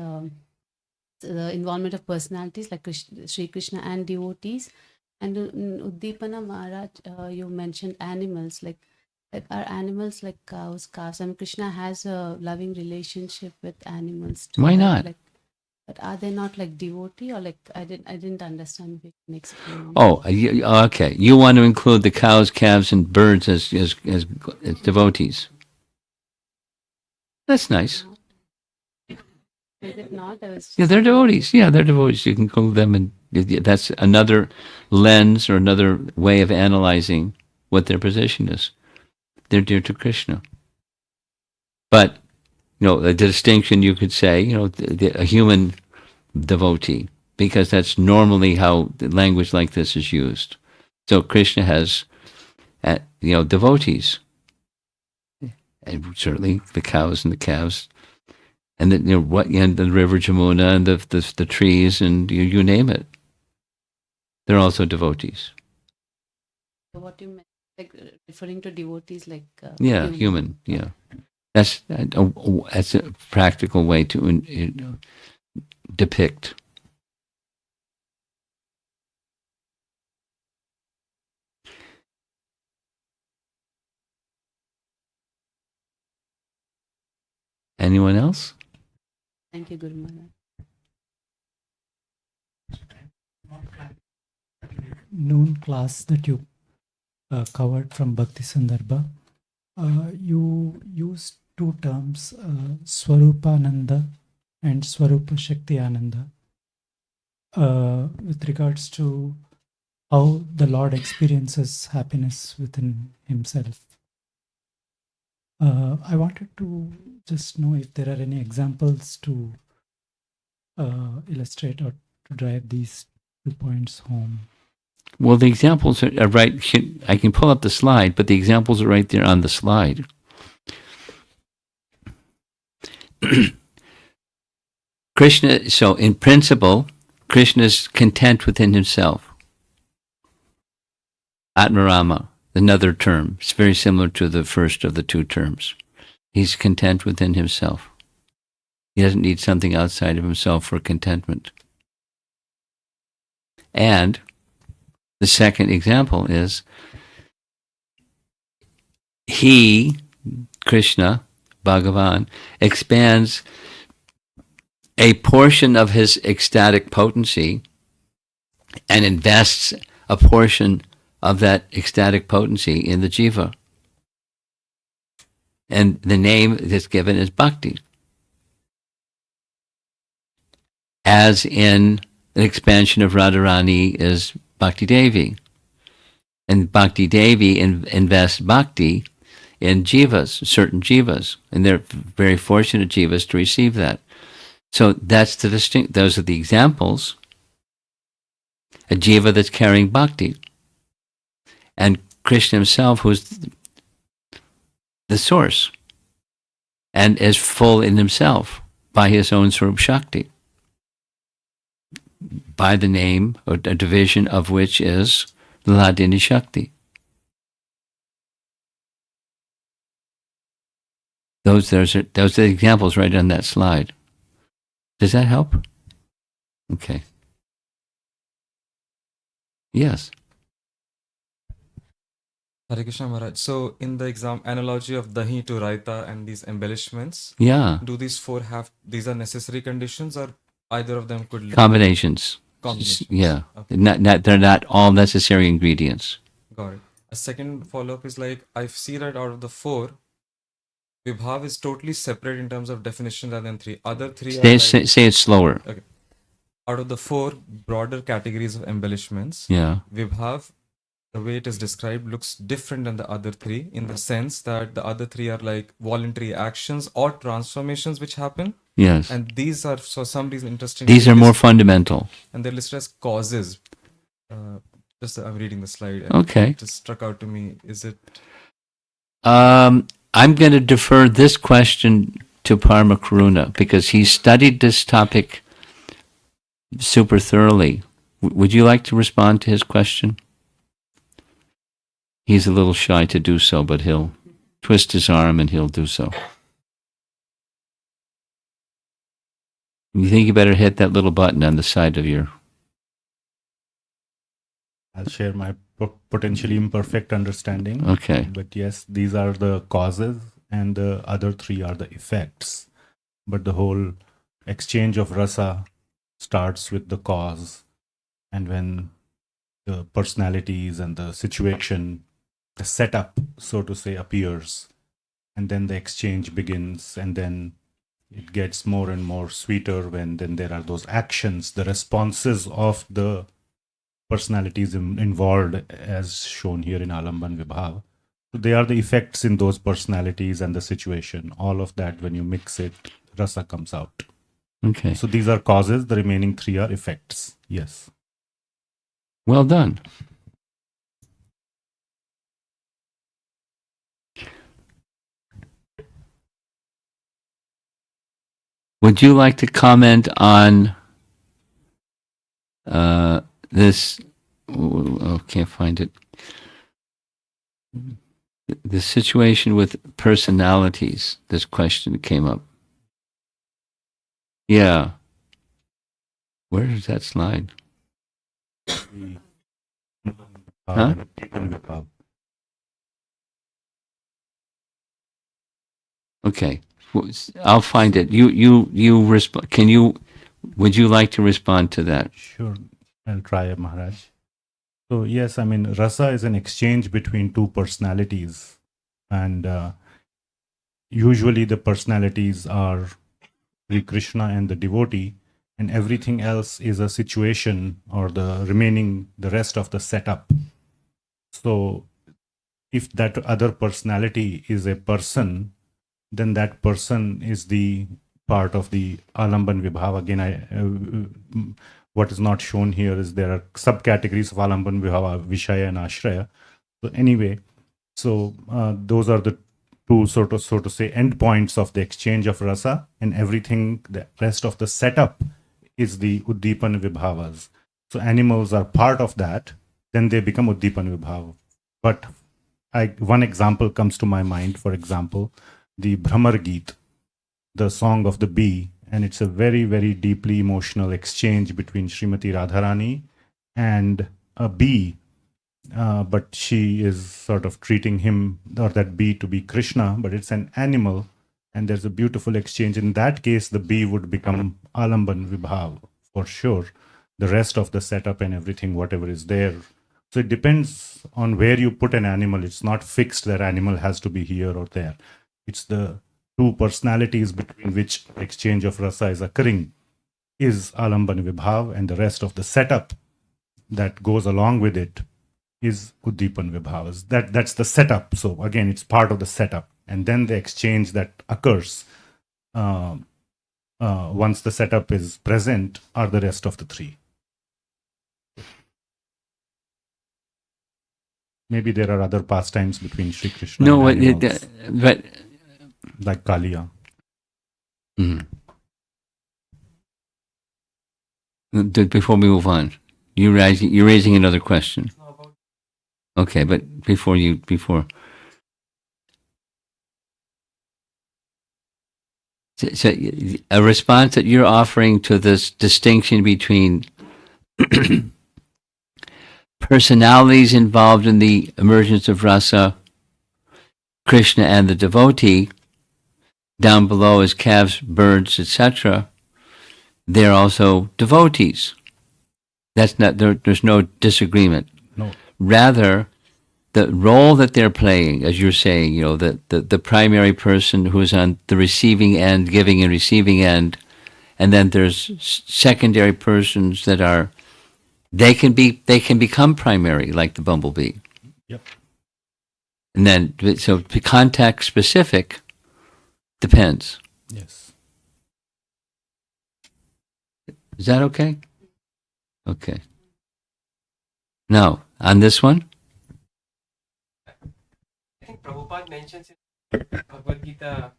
[SPEAKER 3] the involvement of personalities like Sri Krishna and devotees. And in Uddipana Maharaj, you mentioned animals, like are animals like cows, calves? I mean, Krishna has a loving relationship with animals too.
[SPEAKER 1] Why not?
[SPEAKER 3] But are they not like devotee, or like I didn't understand if you can explain.
[SPEAKER 1] Oh, okay. You want to include the cows, calves, and birds as devotees. That's nice.
[SPEAKER 3] Is it not?
[SPEAKER 1] Yeah, they're devotees. Yeah, they're devotees. You can include them, and that's another lens or another way of analyzing what their position is. They're dear to Krishna. But the distinction, you could say, a human devotee, because that's normally how the language like this is used. So Krishna has, devotees, and certainly the cows and the calves, and the river Jamuna and the trees, and you name it. They're also devotees.
[SPEAKER 3] So what you meant, like referring to devotees, like
[SPEAKER 1] human. Yeah. That's a practical way to depict. Anyone else?
[SPEAKER 3] Thank you, Guru Maharaj.
[SPEAKER 4] Noon class that you covered from Bhakti Sandarbha, you used two terms, Swarupananda and Swarupa Shakti Ananda, with regards to how the Lord experiences happiness within himself. I wanted to just know if there are any examples to illustrate or to drive these 2 points home.
[SPEAKER 1] Well, the examples are right. I can pull up the slide, but the examples are right there on the slide. Krishna, so in principle, Krishna is content within himself. Atmarama, another term. It's very similar to the first of the two terms. He's content within himself. He doesn't need something outside of himself for contentment. And the second example is he, Krishna, Bhagavan, expands a portion of his ecstatic potency and invests a portion of that ecstatic potency in the jiva. And the name that's given is Bhakti. As in the expansion of Radharani is Bhakti Devi. And Bhakti Devi invests Bhakti in jivas, certain jivas, and they're very fortunate jivas to receive that. So that's the distinct. Those are the examples. A jiva that's carrying bhakti, and Krishna himself, who's the source, and is full in himself by his own Swarup Shakti, by the name or a division of which is Hladini Shakti. Those are the examples right on that slide. Does that help? Okay. Yes.
[SPEAKER 5] Hare Krishna Maharaj. So in the analogy of dahi to raita and these embellishments,
[SPEAKER 1] Yeah.
[SPEAKER 5] do these four have, these are necessary conditions, or either of them could
[SPEAKER 1] Combinations.
[SPEAKER 5] combinations?
[SPEAKER 1] Yeah.
[SPEAKER 5] Okay,
[SPEAKER 1] They're not all necessary ingredients.
[SPEAKER 5] got it. A second follow-up is like, I see that out of the four, Vibhav is totally separate in terms of definition rather than three. Other three are
[SPEAKER 1] Say it slower.
[SPEAKER 5] okay. Out of the four broader categories of embellishments,
[SPEAKER 1] Yeah.
[SPEAKER 5] Vibhav, the way it is described, looks different than the other three in the sense that the other three are like voluntary actions or transformations which happen.
[SPEAKER 1] Yes.
[SPEAKER 5] And these are, for some reason, interesting.
[SPEAKER 1] These are more fundamental.
[SPEAKER 5] And they're listed as causes. I'm reading the slide. And
[SPEAKER 1] Okay.
[SPEAKER 5] it just struck out to me. Is it?
[SPEAKER 1] I'm going to defer this question to Parma Karuna because he studied this topic super thoroughly. Would you like to respond to his question? He's a little shy to do so, but he'll twist his arm and he'll do so. You think you better hit that little button on the side of your...
[SPEAKER 6] I'll share my potentially imperfect understanding.
[SPEAKER 1] Okay.
[SPEAKER 6] But yes, these are the causes and the other three are the effects. But the whole exchange of rasa starts with the cause. And when the personalities and the situation, the setup, so to say, appears, and then the exchange begins, and then it gets more and more sweeter when then there are those actions, the responses of the personalities involved as shown here in Alamban Vibhav. So they are the effects in those personalities and the situation. All of that, when you mix it, rasa comes out.
[SPEAKER 1] Okay.
[SPEAKER 6] So these are causes, the remaining three are effects. Yes.
[SPEAKER 1] Well done. Would you like to comment on this? Oh, can't find it. The situation with personalities. This question came up. Yeah. Where is that slide? Huh? Okay. I'll find it. You respond. Would you like to respond to that?
[SPEAKER 6] Sure, I'll try, Maharaj. So yes, I mean, rasa is an exchange between two personalities, and usually the personalities are Sri Krishna and the devotee, and everything else is a situation or the rest of the setup. So if that other personality is a person, then that person is the part of the Alamban Vibhav. Again, what is not shown here is there are subcategories of Alamban Vibhava, Vishaya and Ashraya. So anyway, those are the two so to say endpoints of the exchange of rasa, and everything, the rest of the setup is the Uddipana Vibhavas. So animals are part of that, then they become Uddipana Vibhava. But one example comes to my mind, for example, the Brahmar Geet, the song of the bee, and it's a very, very deeply emotional exchange between Srimati Radharani and a bee, but she is sort of treating him or that bee to be Krishna, but it's an animal, and there's a beautiful exchange. In that case, the bee would become Alamban Vibhav for sure. The rest of the setup and everything, whatever is there. So it depends on where you put an animal. It's not fixed that animal has to be here or there. It's the two personalities between which exchange of rasa is occurring is Alamban Vibhav, and the rest of the setup that goes along with it is Uddipan Vibhavas. That's the setup. So again, it's part of the setup. And then the exchange that occurs once the setup is present are the rest of the three. Maybe there are other pastimes between Sri Krishna
[SPEAKER 1] No,
[SPEAKER 6] and animals,
[SPEAKER 1] but
[SPEAKER 6] like Kaliya.
[SPEAKER 1] mhm. Before we move on, you're raising another question. Okay, but before so a response that you're offering to this distinction between personalities involved in the emergence of rasa, Krishna, and the devotee, down below as calves, birds, etc. They're also devotees. That's not there's no disagreement.
[SPEAKER 6] No.
[SPEAKER 1] Rather, the role that they're playing, as you're saying, the primary person who's on the receiving end, giving and receiving end, and then there's secondary persons that are they can become primary, like the bumblebee.
[SPEAKER 6] Yep.
[SPEAKER 1] And then so the context specific depends.
[SPEAKER 6] Yes.
[SPEAKER 1] Is that okay? Okay. Now, on this one?
[SPEAKER 7] I think Prabhupada mentions in Bhagavad Gita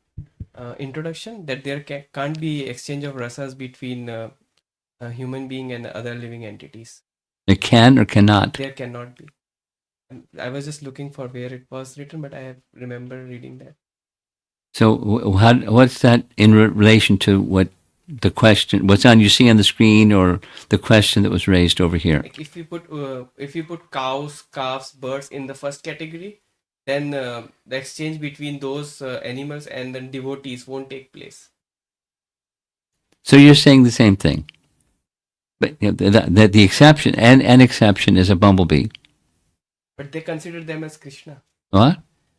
[SPEAKER 7] introduction that there can't be exchange of rasas between a human being and other living entities.
[SPEAKER 1] It can or cannot?
[SPEAKER 7] There cannot be. I was just looking for where it was written, but I remember reading that.
[SPEAKER 1] So what's that in relation to what the question, what's on you see on the screen, or the question that was raised over here?
[SPEAKER 7] Like if you put cows, calves, birds in the first category, then the exchange between those animals and the devotees won't take place.
[SPEAKER 1] So you're saying the same thing, but that the exception and an exception is a bumblebee.
[SPEAKER 7] But they consider them as Krishna.
[SPEAKER 1] What?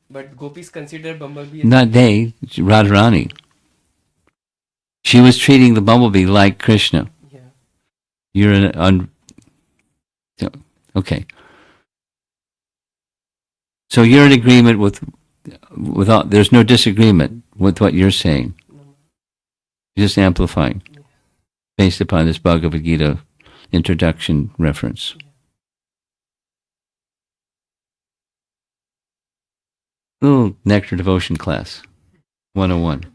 [SPEAKER 7] But gopis consider bumblebee as
[SPEAKER 1] Not they, Radharani. She was treating the bumblebee like Krishna.
[SPEAKER 7] Yeah.
[SPEAKER 1] You're okay. So you're in agreement with all, there's no disagreement with what you're saying. You're just amplifying based upon this Bhagavad Gita introduction reference. Little Nectar Devotion class, 101.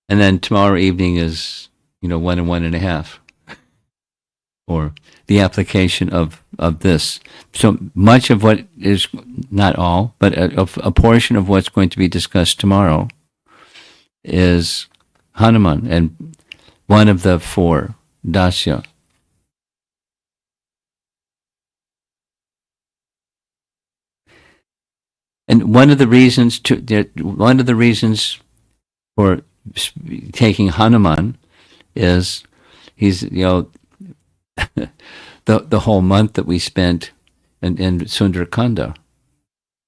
[SPEAKER 1] And then tomorrow evening is, 1 and 1.5. Or the application of this. So much of what is, not all, but a portion of what's going to be discussed tomorrow is Hanuman and one of the 4, Dasya. And one of the reasons for taking Hanuman is he's, the whole month that we spent in Sundarakanda,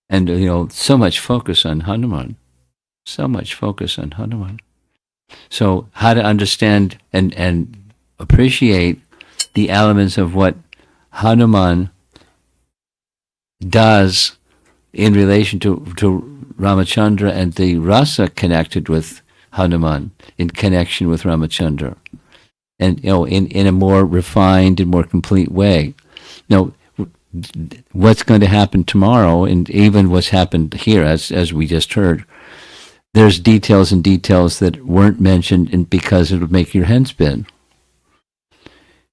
[SPEAKER 1] and so much focus on Hanuman, So how to understand and appreciate the elements of what Hanuman does in relation to Ramachandra, and the rasa connected with Hanuman in connection with Ramachandra, and in a more refined and more complete way. Now, what's going to happen tomorrow, and even what's happened here, as we just heard, there's details and details that weren't mentioned, because it would make your head spin.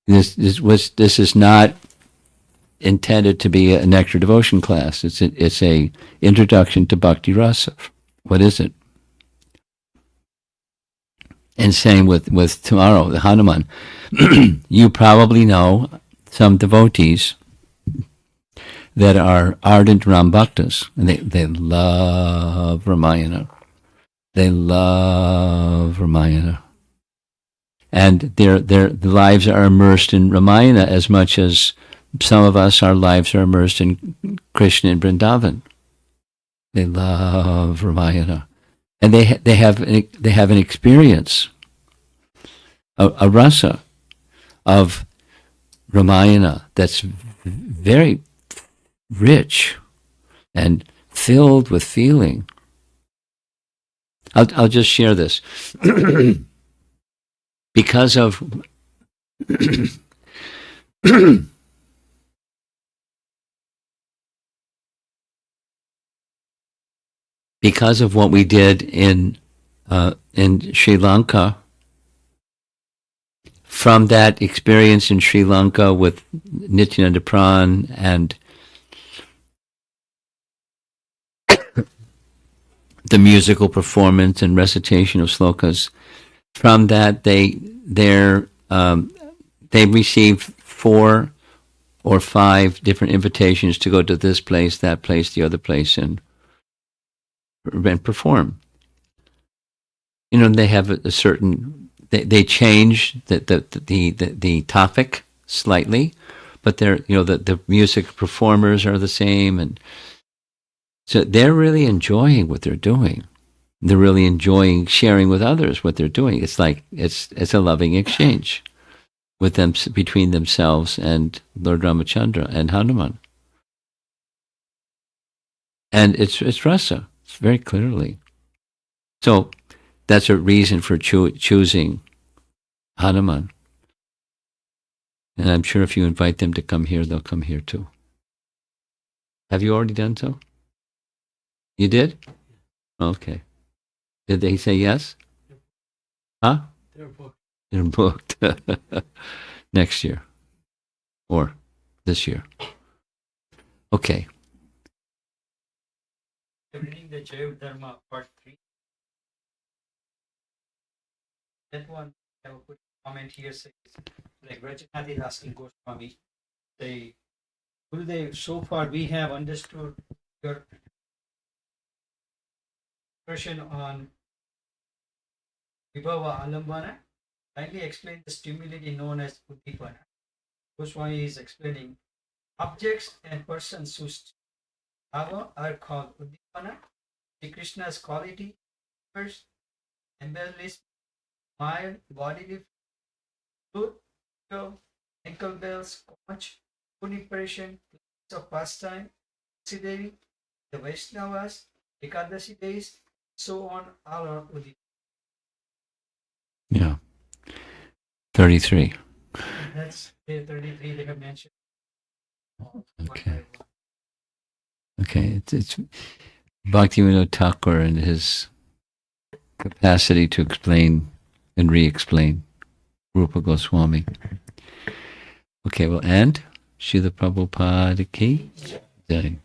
[SPEAKER 1] This is not intended to be a nectar devotion class. It's a introduction to Bhakti Rasa. What is it? And same with tomorrow, the Hanuman. You probably know some devotees that are ardent Ram Bhaktas, and they love Ramayana. They love Ramayana. And their lives are immersed in Ramayana as much as some of us, our lives are immersed in Krishna and Vrindavan. They love Ramayana, and they have an experience, a rasa of Ramayana that's very, rich and filled with feeling. I'll just share this. Because of because of what we did in Sri Lanka, from that experience in Sri Lanka with Nityananda Pran and the musical performance and recitation of slokas, from that they received 4 or 5 different invitations to go to this place, that place, the other place, and perform. You know, they have a certain. They change the topic slightly, but they're, you know, the music performers are the same, and so they're really enjoying what they're doing. They're really enjoying sharing with others what they're doing. It's like it's a loving exchange with them, between themselves and Lord Ramachandra and Hanuman. And it's rasa. It's very clearly. So that's a reason for choosing Hanuman. And I'm sure if you invite them to come here, they'll come here too. Have you already done so? You did? Okay. Did they say yes? Huh? They're booked. Next year. Or this year. Okay.
[SPEAKER 4] Reading the Jaiv Dharma part 3. That one, I will put a comment here says, like Rajanath is asking Goswami, say, Gurudev, so far we have understood your expression on Vibhava Alambana. Kindly explain the stimuli known as Uddipana. Goswami is explaining objects and persons whose bhava are called Uddipana. Sri Krishna's quality, first, embellished, mild, bodily, food, ankle bells, conch, proliferation, of pastime, Sidevi, the Vaishnavas, Ekadashi days, so on, all are Uddipana.
[SPEAKER 1] Yeah. 33.
[SPEAKER 4] That's the 33 they have mentioned.
[SPEAKER 1] Okay. Okay. It's Bhaktivinoda Thakur and his capacity to explain and re-explain Rupa Goswami. Okay, we'll end. Srila Prabhupada ki Jai.